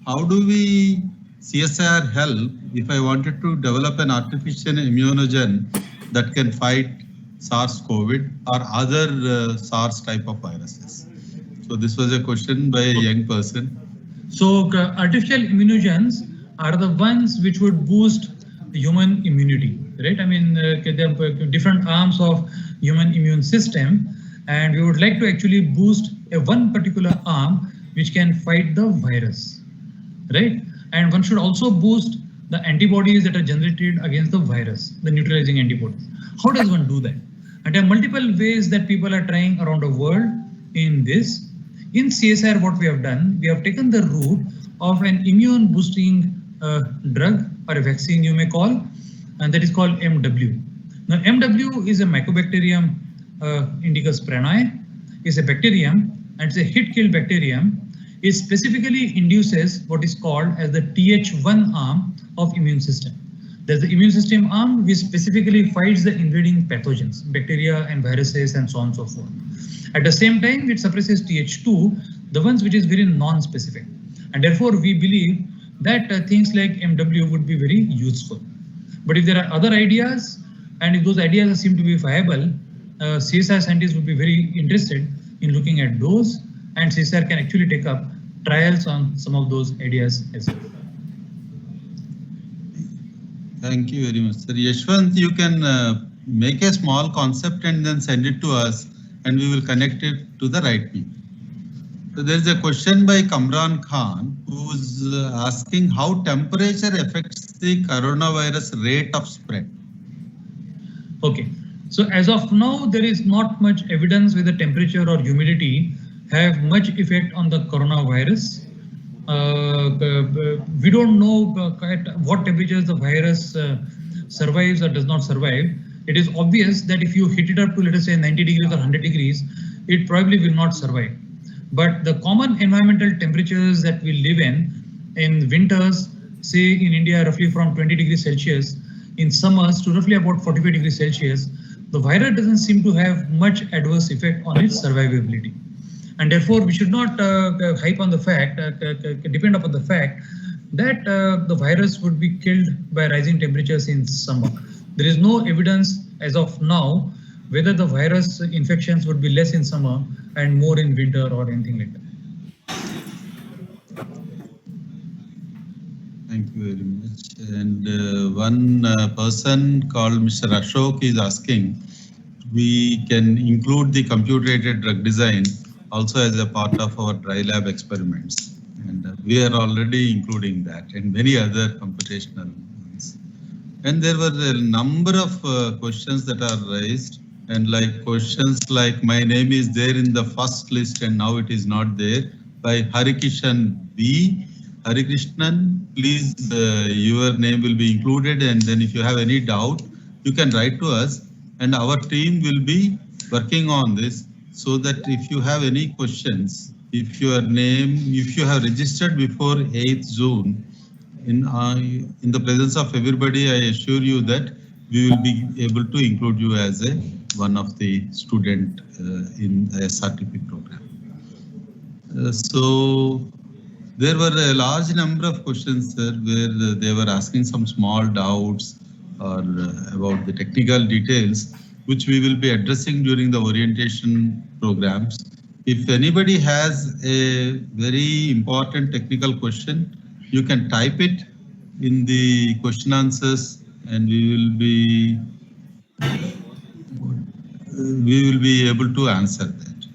how do we CSIR help if I wanted to develop an artificial immunogen that can fight SARS-CoV or other SARS type of viruses? So this was a question by a young person. So artificial immunogens are the ones which would boost the human immunity, right? I mean, there are different arms of human immune system, and we would like to actually boost one particular arm which can fight the virus, right? And one should also boost the antibodies that are generated against the virus, the neutralizing antibodies. How does one do that? And there are multiple ways that people are trying around the world in this. In CSIR, what we have done, we have taken the route of an immune boosting drug or a vaccine you may call, and that is called MW. Now, MW is a Mycobacterium indicus pranae, is a bacterium, and it's a hit-kill bacterium. It specifically induces what is called as the Th1 arm of immune system. There's the immune system arm which specifically fights the invading pathogens, bacteria and viruses and so on and so forth. At the same time, it suppresses Th2, the ones which is very non-specific. And therefore, we believe that things like MW would be very useful. But if there are other ideas, and if those ideas seem to be viable, CSIR scientists would be very interested in looking at those, and CSIR can actually take up trials on some of those ideas as well. Thank you very much, sir. Yashwant, you can make a small concept and then send it to us, and we will connect it to the right people. So there is a question by Kamran Khan, who is asking how temperature affects the coronavirus rate of spread. Okay, so as of now, there is not much evidence whether temperature or humidity have much effect on the coronavirus. We don't know at what temperatures the virus survives or does not survive. It is obvious that if you heat it up to, let us say, 90 degrees or 100 degrees, it probably will not survive. But the common environmental temperatures that we live in winters, say in India, roughly from 20 degrees Celsius, in summers to roughly about 45 degrees Celsius, the virus doesn't seem to have much adverse effect on its survivability. And therefore, we should not hype on the fact, depend upon the fact that the virus would be killed by rising temperatures in summer. There is no evidence as of now whether the virus infections would be less in summer and more in winter or anything like that. Thank you very much. And one person called Mr. Ashok is asking, we can include the computer-aided drug design also as a part of our dry lab experiments. And we are already including that and many other computational ones. And there were a number of questions that are raised, and like questions like, my name is there in the first list and now it is not there, by Harikishan B. Harikrishnan, please, your name will be included, and then if you have any doubt, you can write to us, and our team will be working on this, so that if you have any questions, if you have registered before 8th June, in the presence of everybody, I assure you that we will be able to include you as one of the student in the SRTP program. So there were a large number of questions, sir, where they were asking some small doubts or about the technical details, which we will be addressing during the orientation programs. If anybody has a very important technical question, you can type it in the question answers, and we will be able to answer that.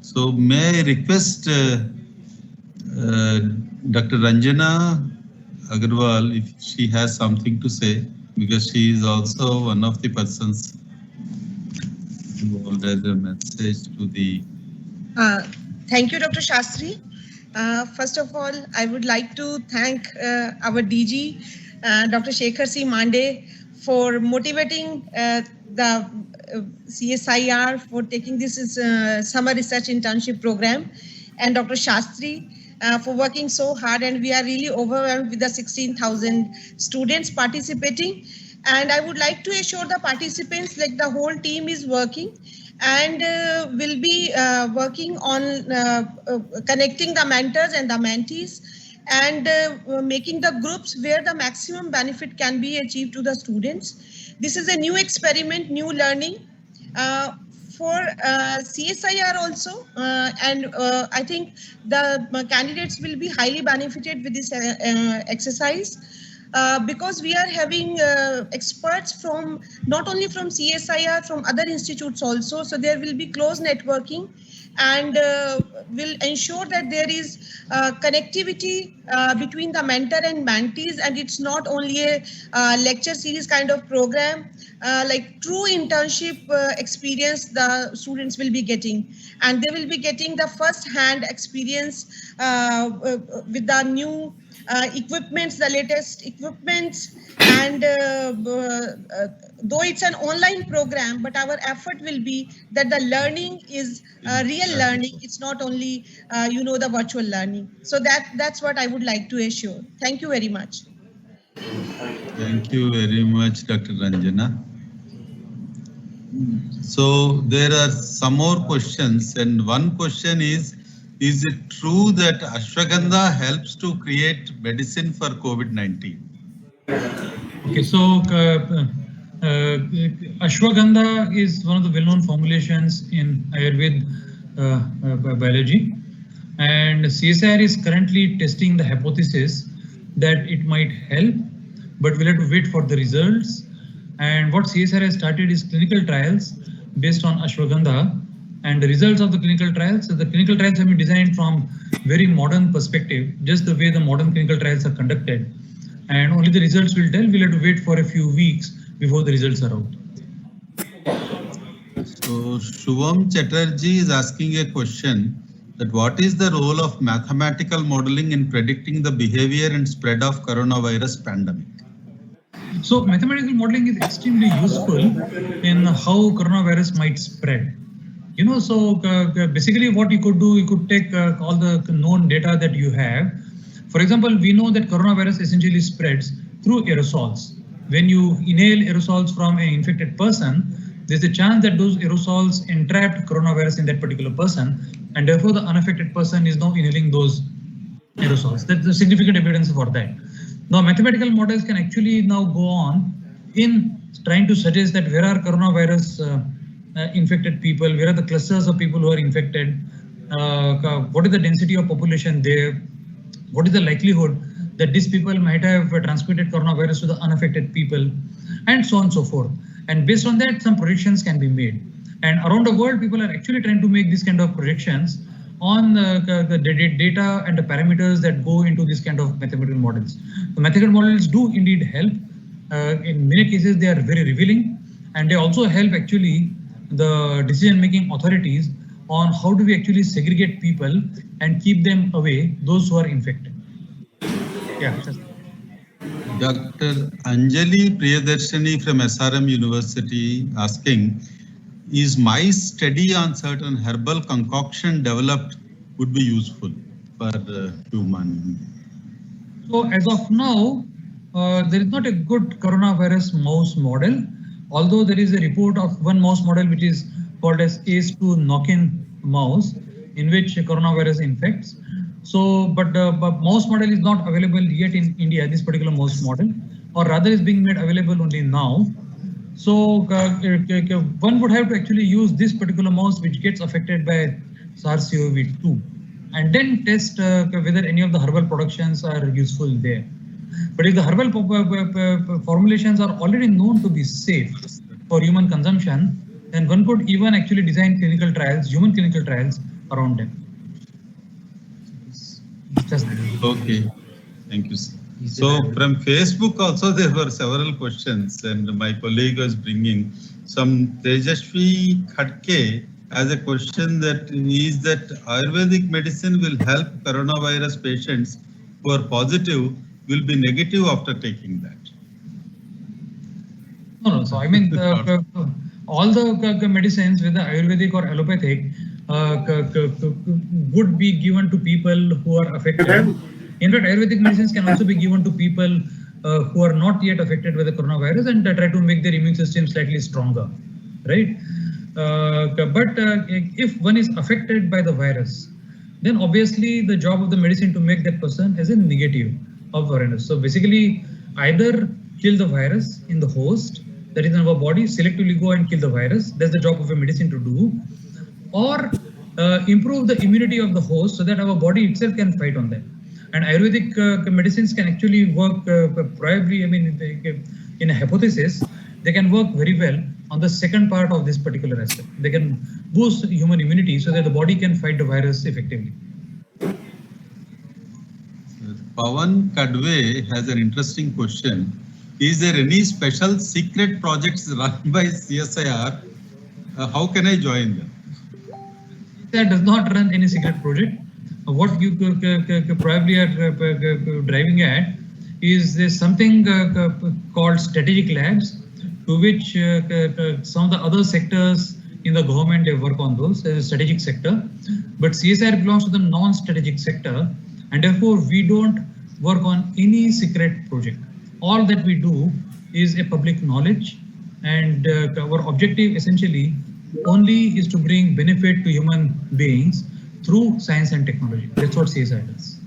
So may I request Dr. Ranjana Agarwal if she has something to say, because she is also one of the persons involved as a message to the. Thank you, Dr. Shastri. First of all, I would like to thank our DG, Dr. Shekhar C. Mande, for motivating the CSIR for taking this summer research internship program, and Dr. Shastri for working so hard, and we are really overwhelmed with the 16,000 students participating. And I would like to assure the participants like the whole team is working and will be working on connecting the mentors and the mentees and making the groups where the maximum benefit can be achieved to the students. This is a new experiment, new learning for CSIR also, and I think the candidates will be highly benefited with this exercise. Because we are having experts from not only from CSIR, from other institutes also. So there will be close networking and will ensure that there is connectivity between the mentor and mentees, and it's not only a lecture series kind of program, like true internship experience the students will be getting, and they will be getting the first-hand experience with the new equipments, the latest equipments, and though it's an online program, but our effort will be that the learning is real learning. It's not only the virtual learning. So that's what I would like to assure. Thank you very much. Thank you very much, Dr. Ranjana. So there are some more questions, and one question is it true that ashwagandha helps to create medicine for COVID-19? Okay, so ashwagandha is one of the well-known formulations in Ayurveda biology, and CSIR is currently testing the hypothesis that it might help, but we'll have to wait for the results. And what CSIR has started is clinical trials based on ashwagandha, and the results of the clinical trials. So the clinical trials have been designed from very modern perspective, just the way the modern clinical trials are conducted. And only the results will tell. We'll have to wait for a few weeks before the results are out. So Shubham Chatterjee is asking a question that what is the role of mathematical modeling in predicting the behavior and spread of coronavirus pandemic? So mathematical modeling is extremely useful in how coronavirus might spread. So basically what you could do, you could take all the known data that you have. For example, we know that coronavirus essentially spreads through aerosols. When you inhale aerosols from an infected person, there's a chance that those aerosols entrapped coronavirus in that particular person, and therefore the unaffected person is now inhaling those aerosols. That's the significant evidence for that. Now, mathematical models can actually now go on in trying to suggest that where are coronavirus infected people, where are the clusters of people who are infected, what is the density of population there, what is the likelihood that these people might have transmitted coronavirus to the unaffected people, and so on and so forth. And based on that, some predictions can be made. And around the world, people are actually trying to make this kind of predictions on the data and the parameters that go into this kind of mathematical models. The mathematical models do indeed help. In many cases, they are very revealing, and they also help actually the decision-making authorities on how do we actually segregate people and keep them away, those who are infected. Yeah. Dr. Anjali Priyadarshini from SRM University asking, is mice study on certain herbal concoction developed would be useful for human? So as of now, there is not a good coronavirus mouse model, although there is a report of one mouse model which is called as ACE2 knock-in mouse, in which coronavirus infects. So, but the mouse model is not available yet in India, this particular mouse model, or rather is being made available only now. So one would have to actually use this particular mouse which gets affected by SARS-CoV-2, and then test whether any of the herbal productions are useful there. But if the herbal formulations are already known to be safe for human consumption, then one could even actually design clinical trials, human clinical trials around them. Just Okay, thank you, sir. So from Facebook also there were several questions, and my colleague was bringing some. Tejashvi Khatke has a question that is that Ayurvedic medicine will help coronavirus patients who are positive will be negative after taking that. No. So I mean, all the medicines, whether Ayurvedic or allopathic, would be given to people who are affected. In fact, Ayurvedic medicines can also be given to people who are not yet affected with the coronavirus and try to make their immune system slightly stronger, right? But if one is affected by the virus, then obviously the job of the medicine to make that person as a negative of virus. So basically, either kill the virus in the host, that is in our body, selectively go and kill the virus. That's the job of a medicine to do, or improve the immunity of the host so that our body itself can fight on that. And Ayurvedic medicines can actually work probably, I mean, in a hypothesis, they can work very well on the second part of this particular aspect. They can boost human immunity so that the body can fight the virus effectively. Pawan Kadve has an interesting question. Is there any special secret projects run by CSIR? How can I join them? CSIR does not run any secret project. What you probably are driving at is there's something called strategic labs, to which some of the other sectors in the government they work on those as a strategic sector. But CSIR belongs to the non-strategic sector, and therefore we don't work on any secret project. All that we do is a public knowledge, and our objective essentially only is to bring benefit to human beings through science and technology. That's what CSIR does.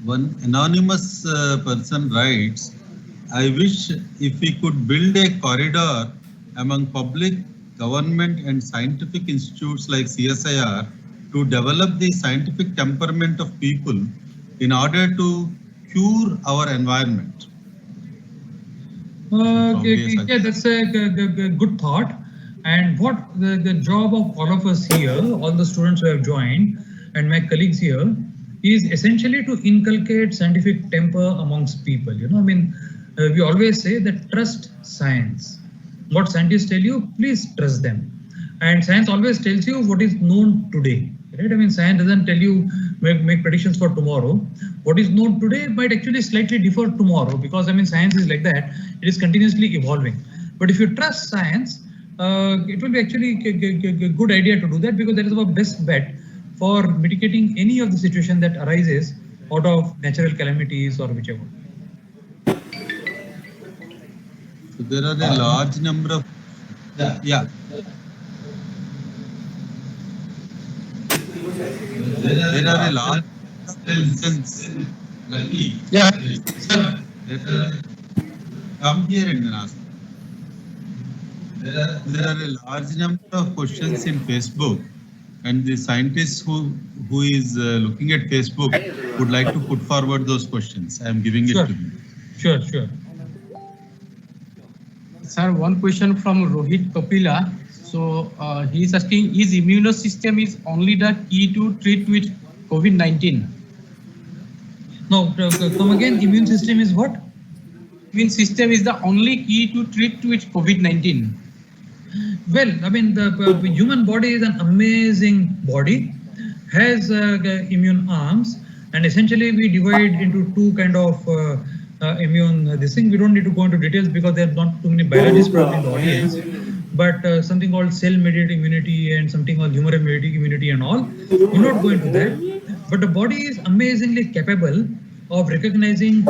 One anonymous person writes, I wish if we could build a corridor among public, government and scientific institutes like CSIR to develop the scientific temperament of people in order to cure our environment. Yeah, that's a good thought. And what the job of all of us here, all the students who have joined and my colleagues here, is essentially to inculcate scientific temper amongst people. You know, I mean, we always say that trust science. What scientists tell you, please trust them. And science always tells you what is known today. Right? I mean, science doesn't tell you make predictions for tomorrow. What is known today might actually slightly differ tomorrow, because I mean, science is like that. It is continuously evolving. But if you trust science, it will be actually a good idea to do that, because that is our best bet for mitigating any of the situation that arises out of natural calamities or whichever. So there are a large number of There are a large instance. Come here and ask. There are a large number of questions in Facebook, and the scientist who is looking at Facebook would like to put forward those questions. I am giving it to him. Sure. Sir, one question from Rohit Kapila. So he is asking, is immune system is only the key to treat with COVID-19? No, come again. Immune system is what? Immune system is the only key to treat with COVID-19. Well, I mean, the human body is an amazing body, has immune arms, and essentially we divide into two kind of immune this thing. We don't need to go into details because there are not too many biologists probably in the audience, but something called cell-mediated immunity and something called humoral-mediated immunity and all. We're not going to that, but the body is amazingly capable of recognizing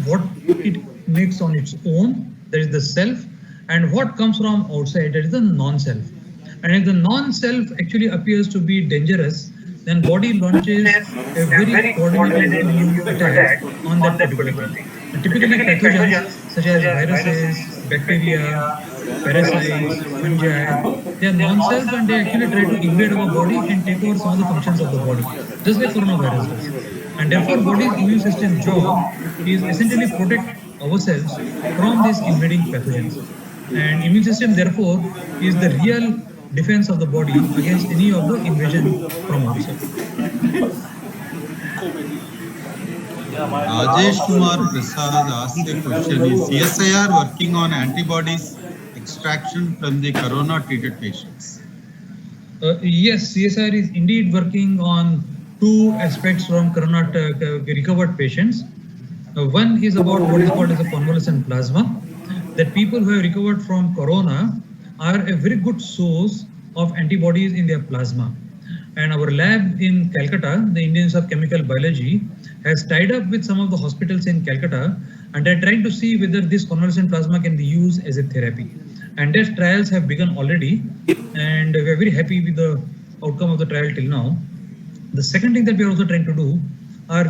what it makes on its own, that is the self, and what comes from outside, that is the non-self. And if the non-self actually appears to be dangerous, then body launches a very coordinated immune attack on that particular thing. Typically pathogens such as viruses, bacteria, parasites, fungi. They are non-self and they actually try to invade our body and take over some of the functions of the body, just like coronavirus does. And therefore, body's immune system job is essentially protect ourselves from these invading pathogens. And immune system therefore is the real defense of the body against any of the invasion from outside. Rajesh Kumar Prasad asked a question: is CSIR working on antibodies extraction from the corona treated patients? Yes, CSR is indeed working on two aspects from corona recovered patients. One is about what is called as a convalescent plasma, that people who have recovered from corona are a very good source of antibodies in their plasma. And our lab in Calcutta, the Indian Institute of Chemical Biology, has tied up with some of the hospitals in Calcutta, and they're trying to see whether this convalescent plasma can be used as a therapy. And their trials have begun already, and we are very happy with the outcome of the trial till now. The second thing that we are also trying to do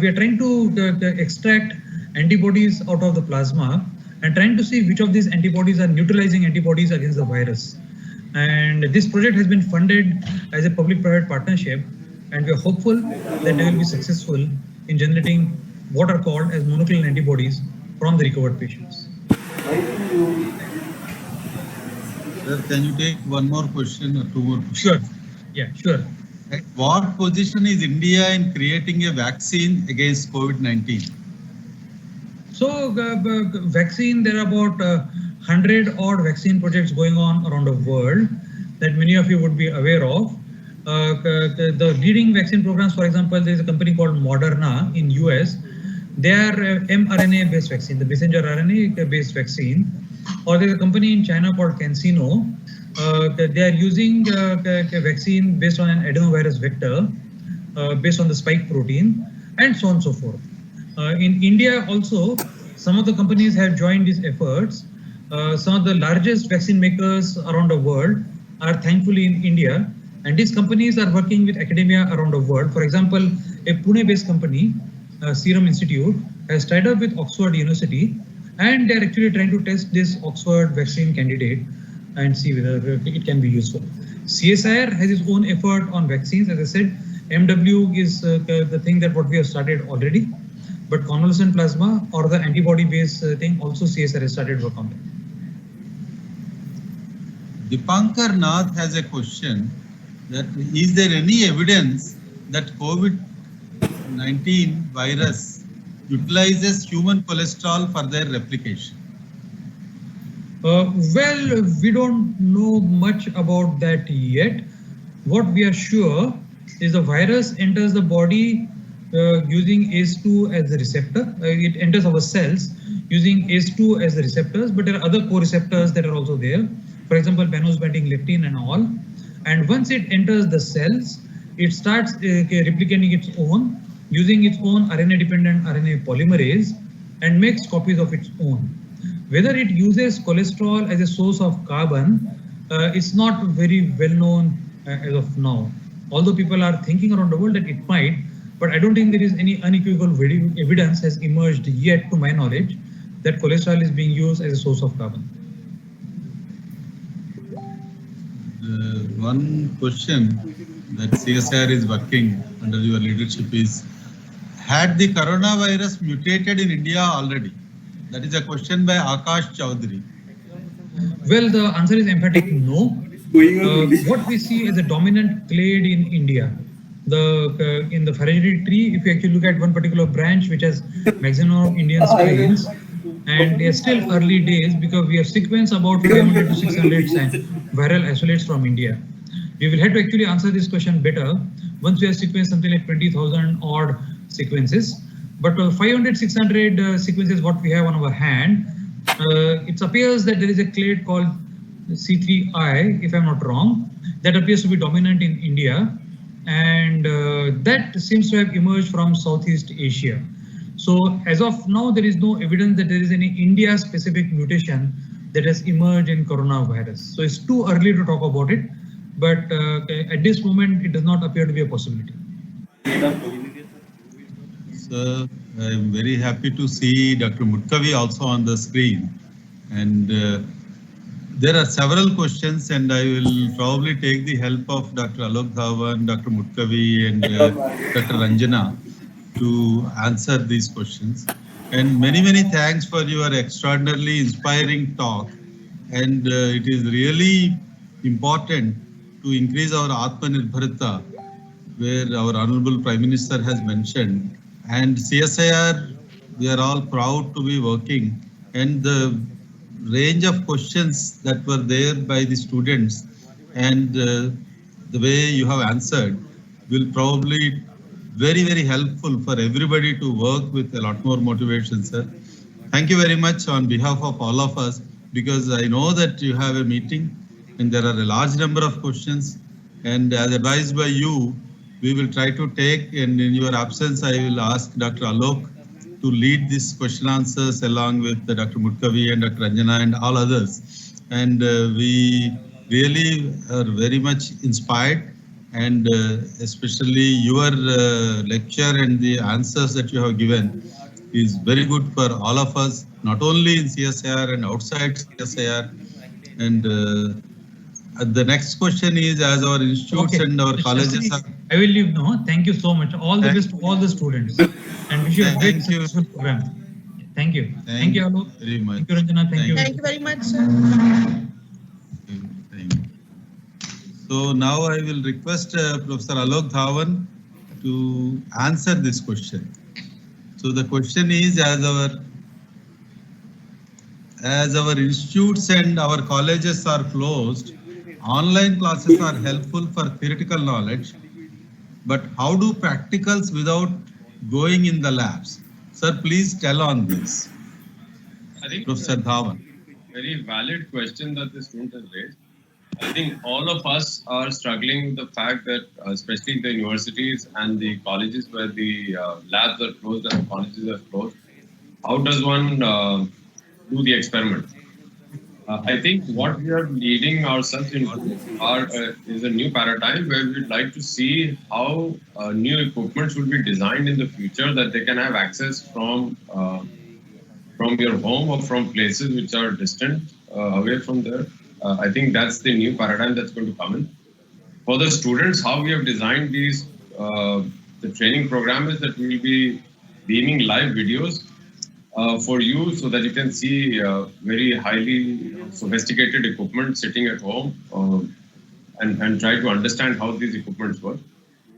we are trying to extract antibodies out of the plasma and trying to see which of these antibodies are neutralizing antibodies against the virus. And this project has been funded as a public-private partnership, and we are hopeful that they will be successful in generating what are called as monoclonal antibodies from the recovered patients. Sir, can you take one more question or two more questions? Sure. Yeah, sure. At what position is India in creating a vaccine against COVID-19? So, vaccine, there are about 100 odd vaccine projects going on around the world that many of you would be aware of. The leading vaccine programs, for example, there is a company called Moderna in US. They are mRNA based vaccine, the messenger RNA based vaccine. Or there's a company in China called CanSino. They are using a vaccine based on an adenovirus vector, based on the spike protein, and so on and so forth. In India also, some of the companies have joined these efforts. Some of the largest vaccine makers around the world are thankfully in India, and these companies are working with academia around the world. For example, a Pune-based company, Serum Institute, has tied up with Oxford University, and they're actually trying to test this Oxford vaccine candidate and see whether it can be useful. CSIR has its own effort on vaccines. As I said, MW is the thing that what we have started already, but convalescent plasma or the antibody-based thing also CSIR has started work on. Dipankar Nath has a question that is there any evidence that COVID-19 virus utilizes human cholesterol for their replication? Well, we don't know much about that yet. What we are sure is the virus enters the body using ACE2 as the receptor. It enters our cells using ACE2 as the receptors, but there are other co-receptors that are also there. For example, panosbanting leptin and all. And once it enters the cells, it starts replicating its own, using its own RNA-dependent RNA polymerase, and makes copies of its own. Whether it uses cholesterol as a source of carbon, it's not very well known as of now. Although people are thinking around the world that it might, but I don't think there is any unequivocal evidence has emerged yet, to my knowledge, that cholesterol is being used as a source of carbon. One question that CSIR is working under your leadership is, had the coronavirus mutated in India already? That is a question by Akash Chowdhury. Well, the answer is emphatic no. What we see as a dominant clade in India, in the hereditary tree, if you actually look at one particular branch which has maximum Indian strains, and they are still early days because we have sequenced about 500 to 600 viral isolates from India. We will have to actually answer this question better once we have sequenced something like 20,000 odd sequences. But 500, 600 sequences what we have on our hand, it appears that there is a clade called C3I, if I'm not wrong, that appears to be dominant in India, and that seems to have emerged from Southeast Asia. So as of now, there is no evidence that there is any India-specific mutation that has emerged in coronavirus. So it's too early to talk about it, but at this moment, it does not appear to be a possibility. So I'm very happy to see Dr. Mudkavi also on the screen. And There are several questions, and I will probably take the help of Dr. Alok Dhawan, Dr. Mutkavi, and Dr. Ranjana to answer these questions. And many thanks for your extraordinarily inspiring talk. And it is really important to increase our Atmanirbharta, where our Honorable Prime Minister has mentioned. And CSIR, we are all proud to be working. And the range of questions that were there by the students and the way you have answered will probably very helpful for everybody to work with a lot more motivation, sir. Thank you very much on behalf of all of us, because I know that you have a meeting and there are a large number of questions, and as advised by you, we will try to take, and in your absence, I will ask Dr. Alok to lead this question answers along with Dr. Mutkavi and Dr. Ranjana and all others. And we really are very much inspired, and especially your lecture and the answers that you have given is very good for all of us, not only in CSIR and outside CSIR. And the next question is, as our institutes and our colleges are... I will leave now. Thank you so much. All the best to all the students, and wish you a great successful program. Thank you. Thank you, Alok. Very much. Thank you, Ranjana. Thank you. Thank you very much, sir. Thank you. So now I will request Professor Alok Dhawan to answer this question. So the question is, as our institutes and our colleges are closed, online classes are helpful for theoretical knowledge, but how do practicals without going in the labs? Sir, please tell on this. I think Professor Dhawan. very valid question that the student has raised. I think all of us are struggling with the fact that, especially the universities and the colleges where the labs are closed and the colleges are closed, how does one do the experiment? I think what we are leading ourselves into is a new paradigm where we'd like to see how new equipments will be designed in the future that they can have access from your home or from places which are distant away from there. I think that's the new paradigm that's going to come in. For the students, how we have designed these, the training program is that we will be beaming live videos for you so that you can see very highly sophisticated equipment sitting at home and try to understand how these equipments work.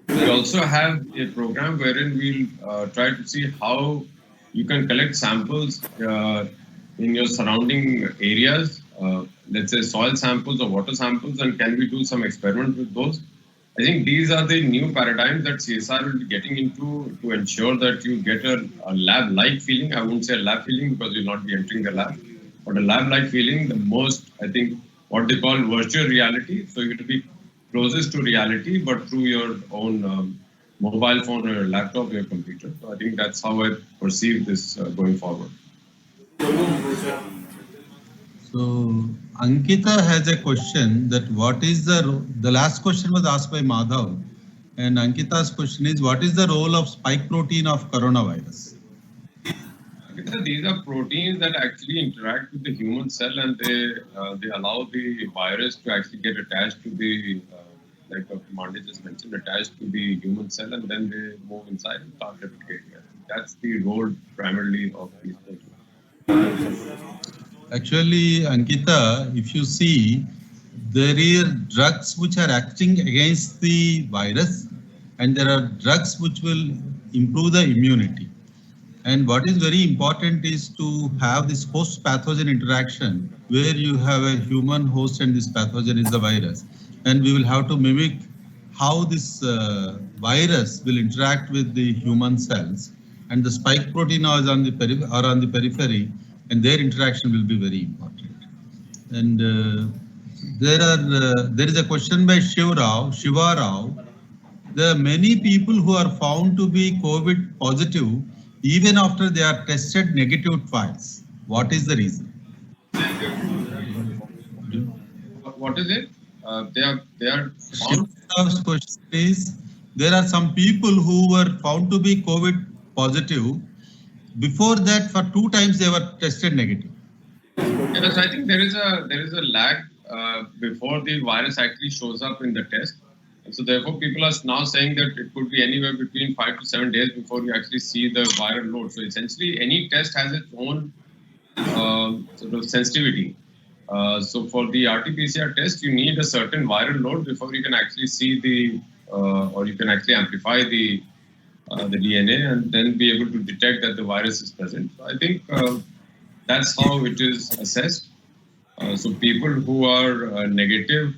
We also have a program wherein we'll try to see how you can collect samples in your surrounding areas, let's say soil samples or water samples, and can we do some experiment with those? I think these are the new paradigms that CSR will be getting into to ensure that you get a lab-like feeling. I won't say a lab feeling because you'll not be entering the lab, but a lab-like feeling, the most, I think, what they call virtual reality. So you'll be closest to reality, but through your own mobile phone or your laptop, your computer. So I think that's how I perceive this going forward. So Ankita has a question that what is the last question was asked by Madhav, and Ankita's question is, what is the role of spike protein of coronavirus? These are proteins that actually interact with the human cell, and they allow the virus to actually get attached to the, like Dr. Mande just mentioned, attached to the human cell, and then they move inside and start replicating. That's the role primarily of these proteins. Actually, Ankita, if you see, there are drugs which are acting against the virus, and there are drugs which will improve the immunity. And what is very important is to have this host pathogen interaction where you have a human host and this pathogen is the virus. And we will have to mimic how this virus will interact with the human cells, and the spike protein is on the periphery, and their interaction will be very important. And there is a question by Shiva Rao. There are many people who are found to be COVID positive even after they are tested negative twice. What is the reason? What is it? They are found. Shiva's question is, there are some people who were found to be COVID positive. Before that, for 2 times they were tested negative. Yes, I think there is a lag before the virus actually shows up in the test. And so therefore, people are now saying that it could be anywhere between 5 to 7 days before you actually see the viral load. So essentially, any test has its own sort of sensitivity. So for the RT-PCR test, you need a certain viral load before you can actually see the, or you can actually amplify the DNA and then be able to detect that the virus is present. So I think that's how it is assessed. So people who are negative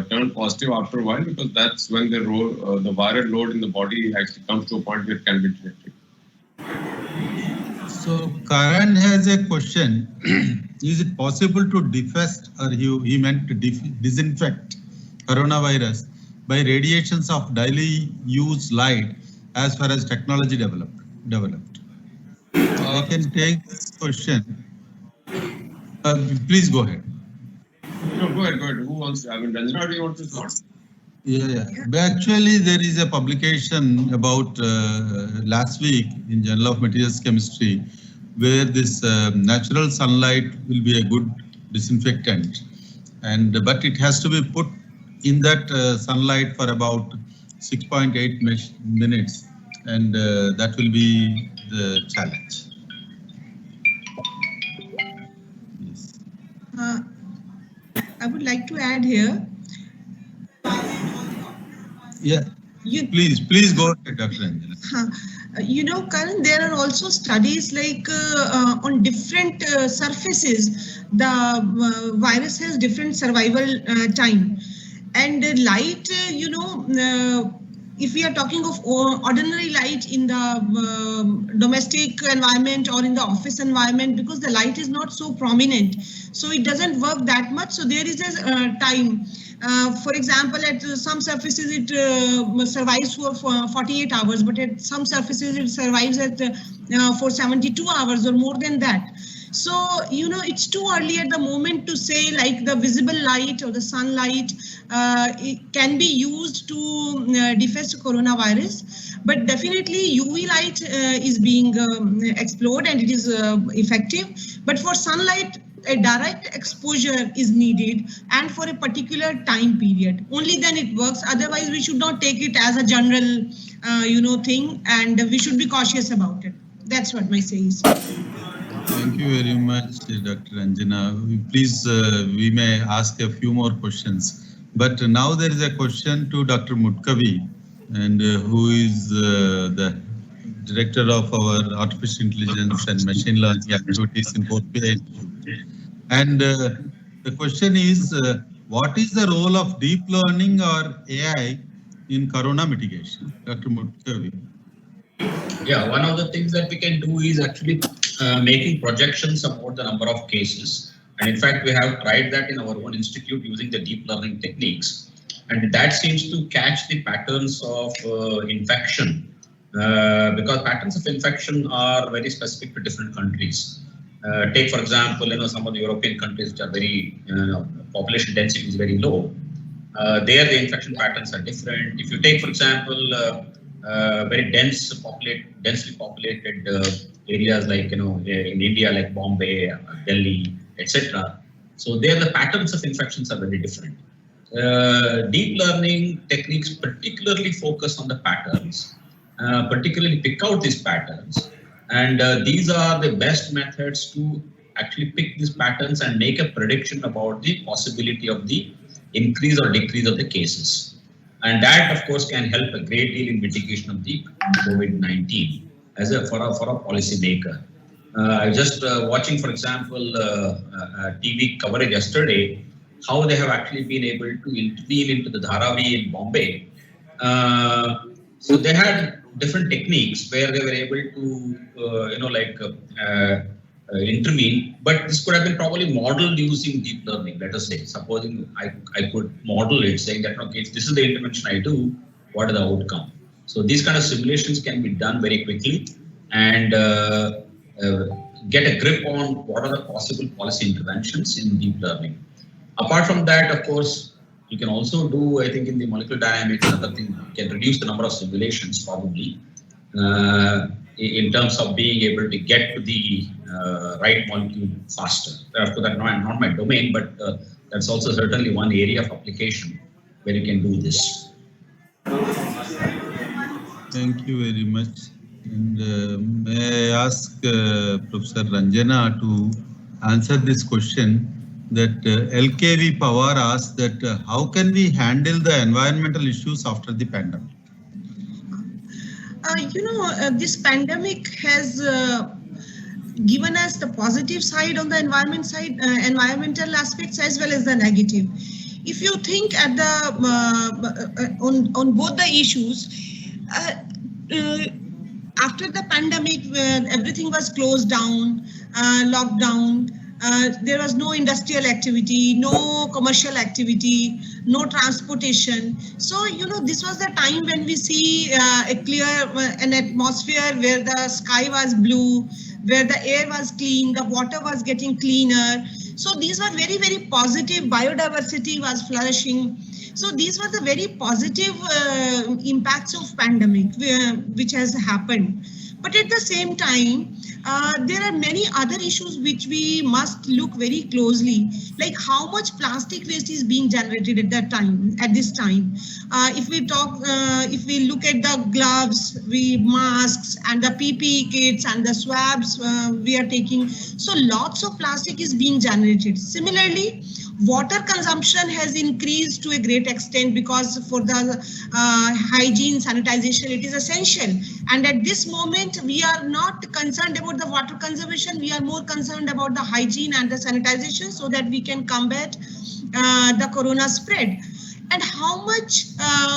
turn positive after a while because that's when the viral load in the body actually comes to a point where it can be detected. So Karan has a question. Is it possible to defest, or he meant to disinfect coronavirus by radiations of daily use light as far as technology developed? I can take this question. Please go ahead. No, go ahead. Who wants? I mean, Ranjana, do you want to start? Yeah. But actually, there is a publication about last week in Journal of Materials Chemistry, where this natural sunlight will be a good disinfectant, but it has to be put in that sunlight for about 6.8 minutes, and that will be the challenge. Yes. I would like to add here. Yeah. Please go ahead, Dr. Anjana. You know, Karan, there are also studies like on different surfaces, the virus has different survival time. And light, if we are talking of ordinary light in the domestic environment or in the office environment, because the light is not so prominent, so it doesn't work that much. So there is a time. For example, at some surfaces it survives for 48 hours, but at some surfaces it survives for 72 hours or more than that. So, it's too early at the moment to say like the visible light or the sunlight it can be used to defest coronavirus. But definitely UV light is being explored and it is effective. But for sunlight, a direct exposure is needed and for a particular time period. Only then it works. Otherwise, we should not take it as a general, thing, and we should be cautious about it. That's what my say is. Thank you very much, Dr. Anjana. Please, we may ask a few more questions. But now there is a question to Dr. Mutkavi, and who is the director of our artificial intelligence and machine learning activities in Port Institute. And the question is, what is the role of deep learning or AI in corona mitigation? Dr. Mutkavi. Yeah, one of the things that we can do is actually making projections about the number of cases. And in fact, we have tried that in our own institute using the deep learning techniques. And that seems to catch the patterns of infection because patterns of infection are very specific to different countries. Take, for example, some of the European countries which are very, population density is very low. There, the infection patterns are different. If you take, for example, very densely populated areas like, in India, like Bombay, Delhi, etc. So there, the patterns of infections are very different. Deep learning techniques particularly focus on the patterns, particularly pick out these patterns. And these are the best methods to actually pick these patterns and make a prediction about the possibility of the increase or decrease of the cases. And that, of course, can help a great deal in mitigation of the COVID-19 for a policy maker. Just watching, for example, TV coverage yesterday, how they have actually been able to intervene into the Dharavi in Bombay. So they had different techniques where they were able to, intervene, but this could have been probably modeled using deep learning. Let us say, supposing I could model it, saying that, okay, if this is the intervention I do, what are the outcome? So these kind of simulations can be done very quickly and get a grip on what are the possible policy interventions in deep learning. Apart from that, of course, you can also do, I think, in the molecular dynamics, another thing, you can reduce the number of simulations probably. in terms of being able to get to the right molecule faster. Of course, that's not my domain, but that's also certainly one area of application where you can do this. Thank you very much. And may I ask Professor Ranjana to answer this question that LKV Pawar asked that how can we handle the environmental issues after the pandemic? This pandemic has given us the positive side on the environmental aspects as well as the negative. If you think at the on both the issues, after the pandemic, when everything was closed down, locked down, there was no industrial activity, no commercial activity, no transportation. So, this was the time when we see an atmosphere where the sky was blue, where the air was clean, the water was getting cleaner. So these were very, very positive. Biodiversity was flourishing. So these were the very positive impacts of pandemic which has happened. But at the same time, there are many other issues which we must look very closely, like how much plastic waste is being generated at this time. If we look at the gloves, masks and the PPE kits and the swabs we are taking, so lots of plastic is being generated. Similarly, water consumption has increased to a great extent because for the hygiene, sanitization, it is essential. And at this moment, we are not concerned about the water conservation. We are more concerned about the hygiene and the sanitization so that we can combat the corona spread. And how much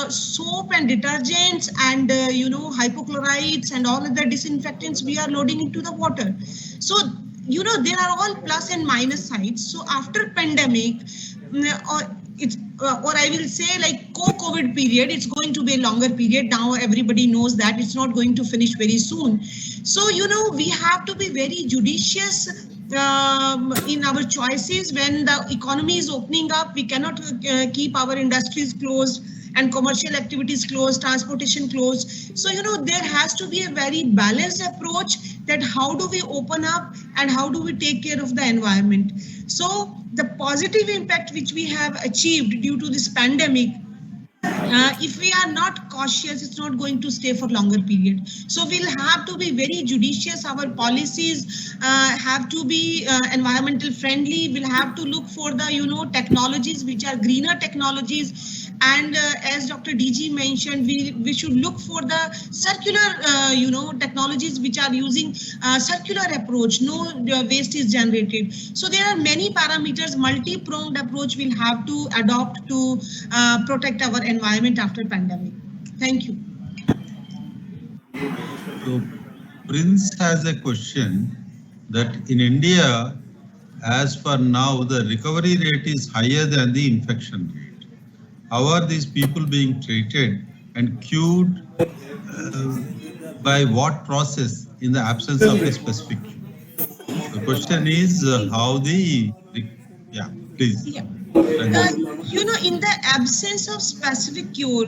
soap and detergents and hypochlorites and all other disinfectants we are loading into the water. So there are all plus and minus sides. So after pandemic, or I will say like COVID period, it's going to be a longer period. Now everybody knows that it's not going to finish very soon. So, we have to be very judicious in our choices. When the economy is opening up, we cannot keep our industries closed and commercial activities closed, transportation closed. So, there has to be a very balanced approach that how do we open up and how do we take care of the environment. So the positive impact which we have achieved due to this pandemic, if we are not cautious, it's not going to stay for longer period. So we'll have to be very judicious. Our policies have to be environmental friendly. We'll have to look for the technologies which are greener technologies. And as Dr. DG mentioned, we should look for the circular technologies which are using circular approach. No waste is generated. So there are many parameters, multi-pronged approach we'll have to adopt to protect our environment after pandemic. Thank you. So Prince has a question that in India, as for now, the recovery rate is higher than the infection rate. How are these people being treated and cured by what process in the absence of a specific cure? The question is please. Yeah. In the absence of specific cure,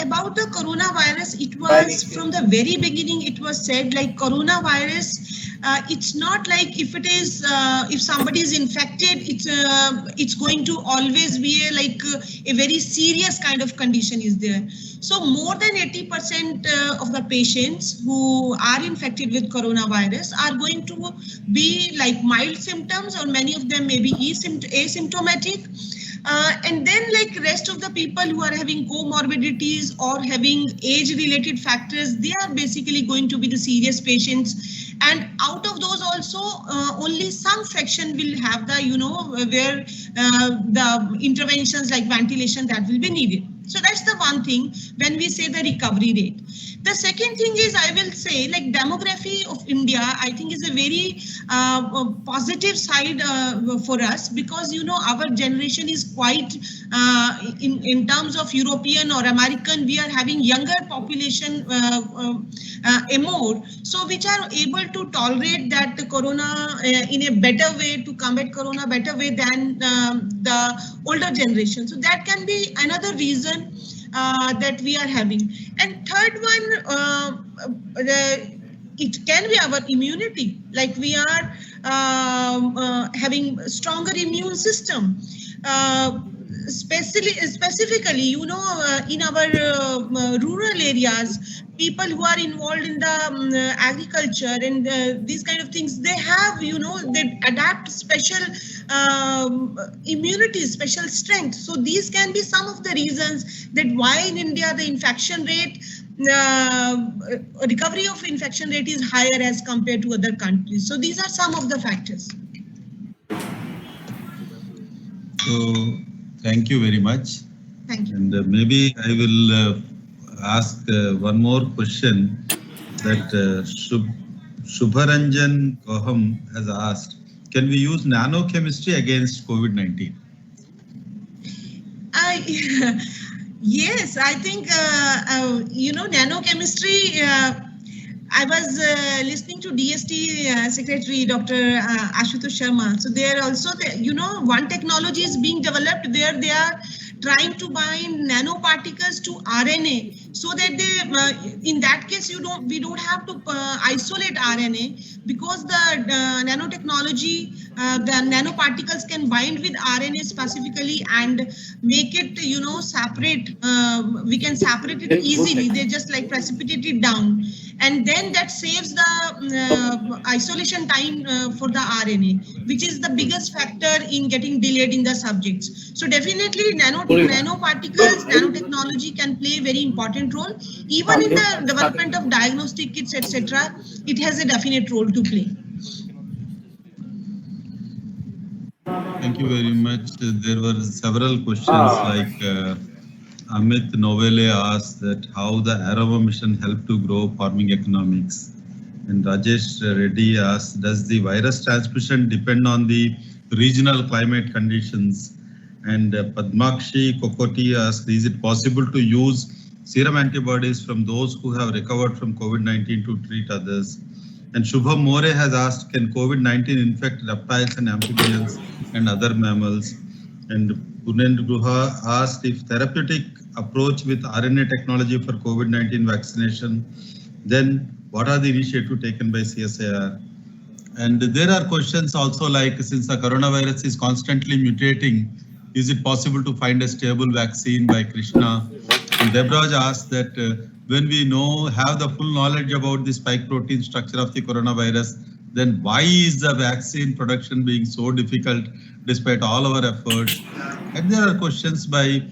about the coronavirus, it was from the very beginning, it was said like coronavirus, it's not like if somebody is infected, it's going to always be a very serious kind of condition is there. So more than 80% of the patients who are infected with coronavirus are going to be like mild symptoms, or many of them may be asymptomatic. And then rest of the people who are having comorbidities or having age-related factors, they are basically going to be the serious patients. And out of those also, only some fraction will have the, where the interventions like ventilation that will be needed. So that's the one thing when we say the recovery rate. The second thing is, I will say, demography of India, I think is a very positive side for us, because our generation is quite in terms of European or American, we are having younger population more, so which are able to tolerate that corona in a better way, to combat corona better way than the older generation. So that can be another reason that we are having. And third one, it can be our immunity, like we are having stronger immune system. Specifically, you know, in our rural areas, people who are involved in the agriculture and these kind of things, they have, you know, they adapt special immunity, special strength. So these can be some of the reasons that why in India the infection rate, recovery of infection rate is higher as compared to other countries. So these are some of the factors. So thank you very much. Thank you. And maybe I will ask one more question that Shubharanjan Koham has asked. Can we use nanochemistry against COVID-19? Yes, I think, you know, nanochemistry, I was listening to DST Secretary Dr. Ashutosh Sharma. So there also, you know, one technology is being developed where they are trying to bind nanoparticles to RNA, so that they, in that case, we don't have to isolate RNA, because the nanotechnology, the nanoparticles can bind with RNA specifically and make it, you know, separate. We can separate it easily. They just like precipitate it down, and then that saves the isolation time for the RNA, which is the biggest factor in getting delayed in the subjects. So definitely nanoparticles, nanotechnology can play a very important role. Even in the development of diagnostic kits, etc., it has a definite role to play. Thank you very much. There were several questions like Amit Novele asked that how the Arrowa mission helped to grow farming economics. And Rajesh Reddy asked, does the virus transmission depend on the regional climate conditions? And Padmakshi Kokoti asked, is it possible to use serum antibodies from those who have recovered from COVID-19 to treat others? And Shubham More has asked, can COVID-19 infect reptiles and amphibians and other mammals? And Punendra Guha asked if therapeutic approach with RNA technology for COVID-19 vaccination, then what are the initiatives taken by CSIR? And there are questions also like, since the coronavirus is constantly mutating, is it possible to find a stable vaccine by Krishna? And Debraj asked that when we have the full knowledge about the spike protein structure of the coronavirus, then why is the vaccine production being so difficult despite all our efforts? And there are questions by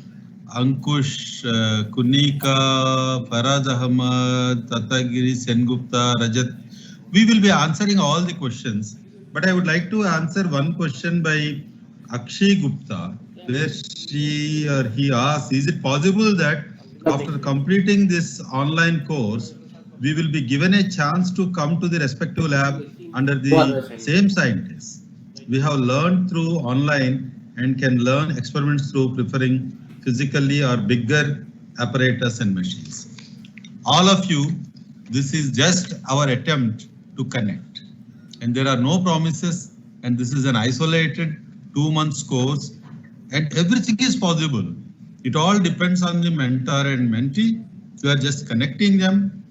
Ankush, Kunika, Faraz Ahmad, Tatagiri, Sengupta, Rajat. We will be answering all the questions, but I would like to answer one question by Akshay Gupta, where she or he asks, is it possible that after completing this online course, we will be given a chance to come to the respective lab under the same scientists? We have learned through online and can learn experiments through preferring physically or bigger apparatus and machines. All of you, this is just our attempt to connect. And there are no promises, and this is an isolated 2 months course, and everything is possible. It all depends on the mentor and mentee. We are just connecting them.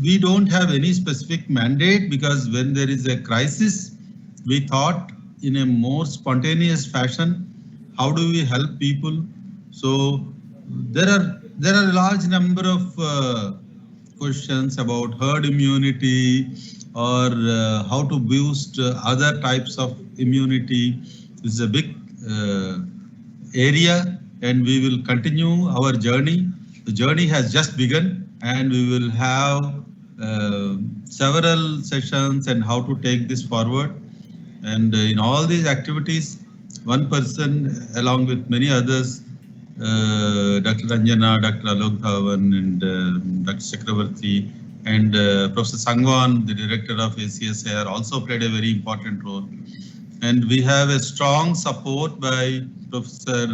We don't have any specific mandate, because when there is a crisis, we thought in a more spontaneous fashion, how do we help people? So there are a large number of questions about herd immunity or how to boost other types of immunity. This is a big area, and we will continue our journey. The journey has just begun, and we will have several sessions and how to take this forward. And in all these activities, one person along with many others, Dr. Ranjana, Dr. Alok Dhawan, and Dr. Chakravarti, and Professor Sangwan, the director of ACSIR, also played a very important role. And we have a strong support by Professor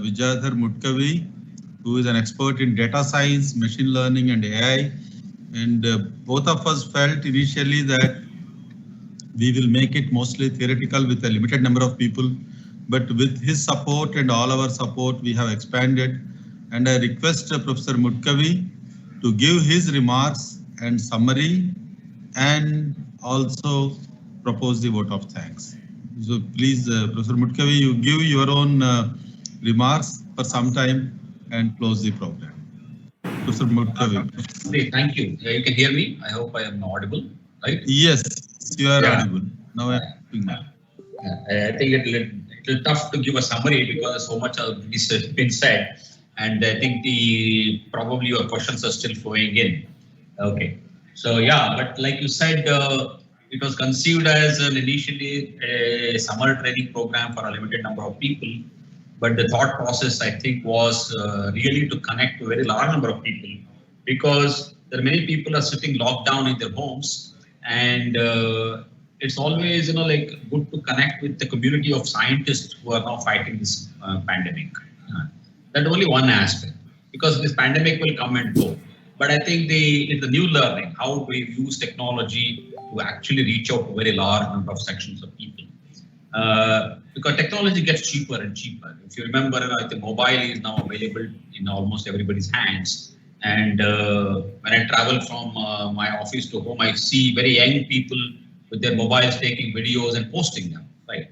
Vijayadhar Mutkavi, who is an expert in data science, machine learning, and AI. And both of us felt initially that we will make it mostly theoretical with a limited number of people. But with his support and all our support, we have expanded. And I request Professor Mutkavi to give his remarks and summary and also propose the vote of thanks. So please, Professor Mutkavi, you give your own remarks for some time and close the program. Professor Mutkavi. Thank you. You can hear me. I hope I am audible, right? Yes, you are Yeah. audible. Now I am speaking now. I think it's tough to give a summary because so much has been said, and I think probably your questions are still flowing in. Okay, so yeah, but like you said, it was conceived as initially a summer training program for a limited number of people, but the thought process I think was really to connect to a very large number of people, because there are many people are sitting locked down in their homes, and it's always like good to connect with the community of scientists who are now fighting this pandemic. That's only one aspect, because this pandemic will come and go. But I think in the new learning, how do we use technology to actually reach out to a very large number of sections of people? Because technology gets cheaper and cheaper. If you remember, the mobile is now available in almost everybody's hands. And when I travel from my office to home, I see very young people with their mobiles taking videos and posting them, right?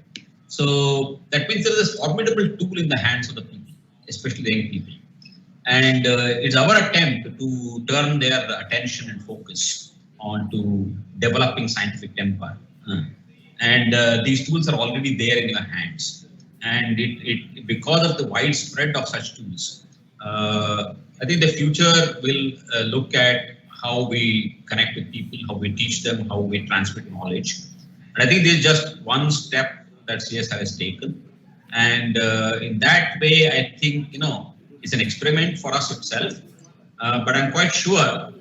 So that means there is a formidable tool in the hands of the people, especially the young people. And it's our attempt to turn their attention and focus onto developing scientific temper. And these tools are already there in your hands. And because of the widespread of such tools, I think the future will look at how we connect with people, how we teach them, how we transmit knowledge. And I think this is just one step that CSIR has taken. And in that way, I think, it's an experiment for us itself. But I'm quite sure,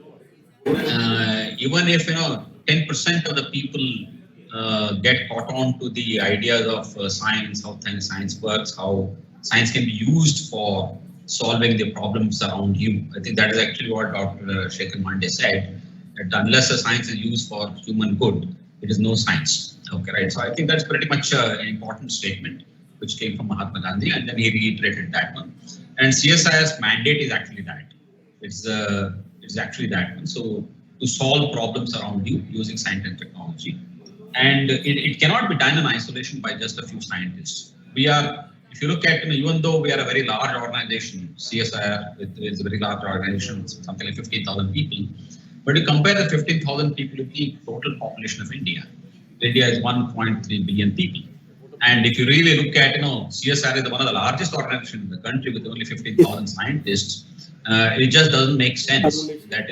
even if, 10% of the people get caught on to the ideas of science, how science works, how science can be used for solving the problems around you. I think that is actually what Dr. Shekhar Mande said, that unless a science is used for human good, it is no science. Okay, right? So I think that's pretty much an important statement, which came from Mahatma Gandhi, and then he reiterated that one. And CSIR's mandate is actually that. It's actually that one. So to solve problems around you using science and technology. And it cannot be done in isolation by just a few scientists. If you look at, even though we are a very large organization, CSIR is a very large organization, something like 15,000 people, but you compare the 15,000 people with the total population of India. India is 1.3 billion people. And if you really look at, CSIR is one of the largest organizations in the country with only 15,000 scientists, it just doesn't make sense that,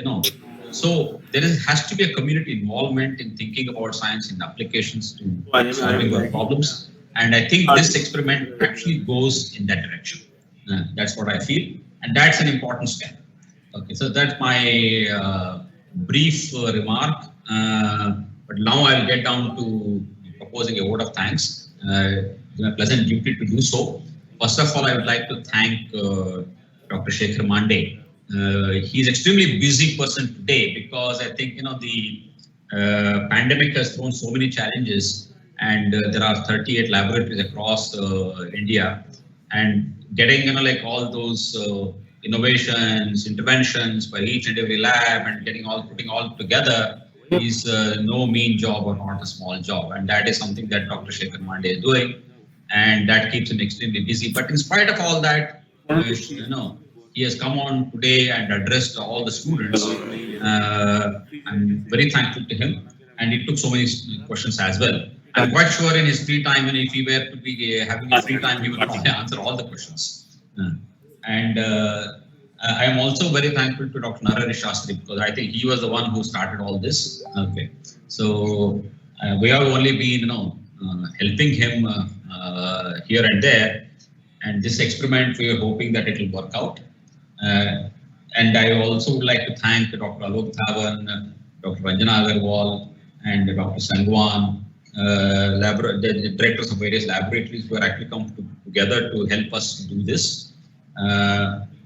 so there has to be a community involvement in thinking about science and applications to solving our problems. And I think this experiment actually goes in that direction. That's what I feel. And that's an important step. Okay, so that's my brief remark. But now I'll get down to proposing a vote of thanks. It's a pleasant duty to do so. First of all, I would like to thank Dr. Shekhar Mande. He's extremely busy person today because I think, the pandemic has thrown so many challenges. And there are 38 laboratories across India, and getting all those innovations, interventions by each and every lab, and putting all together is no mean job or not a small job, and that is something that Dr. Shekhar Mande is doing, and that keeps him extremely busy. But in spite of all that, he has come on today and addressed all the students. I'm very thankful to him, and he took so many questions as well. I'm quite sure in his free time, and if he were to be having a free time, he would probably answer all the questions. And I am also very thankful to Dr. Narahari Shastri, because I think he was the one who started all this. Okay, so we have only been, helping him here and there, and this experiment we are hoping that it will work out. And I also would like to thank Dr. Alok Dhawan, Dr. Ranjana Agarwal, and Dr. Sangwan, the directors of various laboratories who are actually come together to help us do this.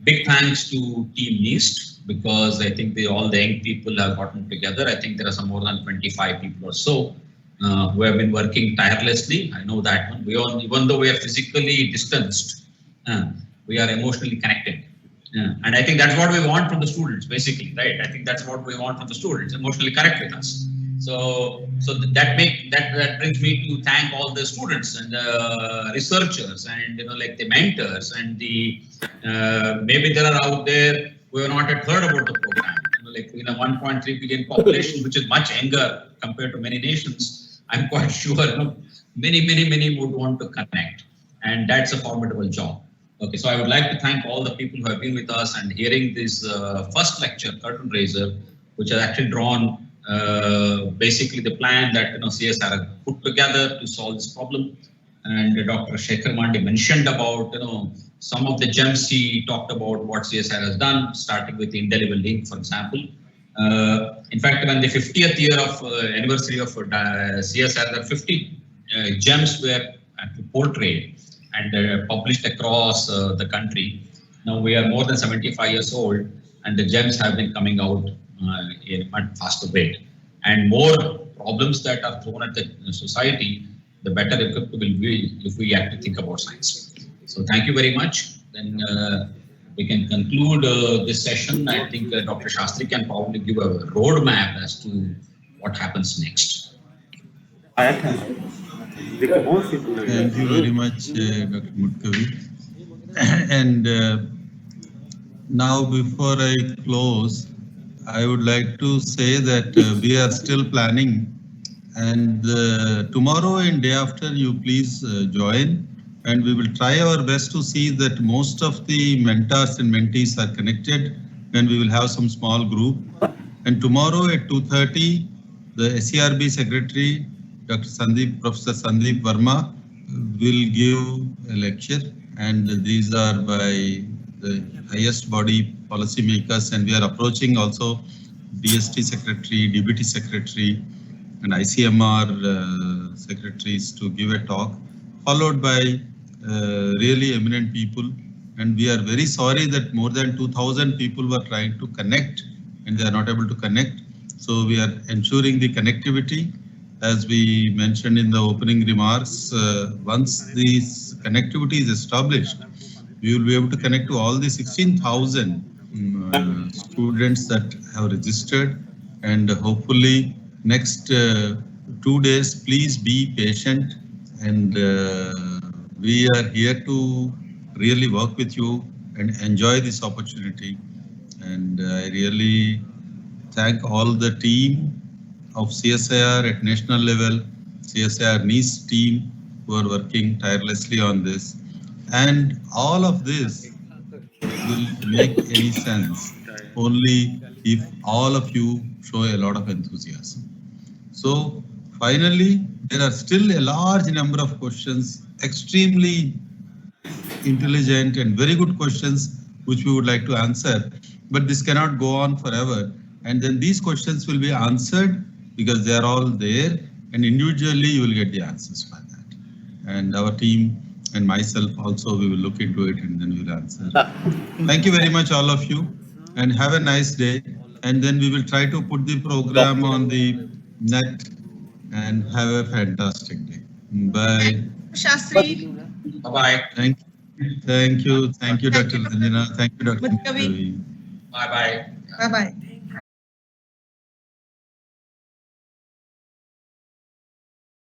Big thanks to Team NEIST, because I think all the young people have gotten together. I think there are some more than 25 people or so who have been working tirelessly. I know that one. Even though we are physically distanced, we are emotionally connected. And I think that's what we want from the students, basically, right? I think that's what we want from the students, emotionally connect with us. So that brings me to thank all the students and the researchers and like the mentors and the maybe there are out there who have not yet heard about the program. Like in a 1.3 billion population, which is much younger compared to many nations, I'm quite sure many would want to connect, and that's a formidable job. Okay, so I would like to thank all the people who have been with us and hearing this first lecture, Curtain Raiser, which has actually drawn basically the plan that CSIR has put together to solve this problem. And Dr. Shekhar Mande mentioned about some of the gems. He talked about what CSIR has done, starting with the indelible link, for example. In fact, when the 50th year of anniversary of CSIR, the 50 gems were portrayed and published across the country. Now we are more than 75 years old, and the gems have been coming out in a much faster rate. And more problems that are thrown at the society, the better equipped we will be if we have to think about science. So thank you very much. Then we can conclude this session. I think Dr. Shastri can probably give a roadmap as to what happens next. Thank you very much, Dr. Mudkavi. And now, before I close, I would like to say that we are still planning, and tomorrow and day after, you please join, and we will try our best to see that most of the mentors and mentees are connected, and we will have some small group. And tomorrow at 2:30, the SERB Secretary, Professor Sandeep Verma, will give a lecture, and these are by the highest body policymakers, and we are approaching also DST Secretary, DBT Secretary, and ICMR secretaries to give a talk, followed by really eminent people. And we are very sorry that more than 2,000 people were trying to connect and they are not able to connect. So we are ensuring the connectivity. As we mentioned in the opening remarks, once this connectivity is established, we will be able to connect to all the 16,000 students that have registered, and hopefully next 2 days, please be patient, and we are here to really work with you and enjoy this opportunity. And I really thank all the team of CSIR at national level, CSIR NIST team who are working tirelessly on this. And all of this will make any sense only if all of you show a lot of enthusiasm. So finally, there are still a large number of questions, extremely intelligent and very good questions, which we would like to answer, but this cannot go on forever. And then these questions will be answered because they are all there, and individually you will get the answers by that. And our team and myself also, we will look into it and then we will answer. Thank you very much, all of you, and have a nice day. And then we will try to put the program on the net and have a fantastic day. Bye. Shastri. Bye-bye. Thank you, Dr. Ranjana. Thank you, Dr. Mudkavi. Bye-bye. Bye-bye.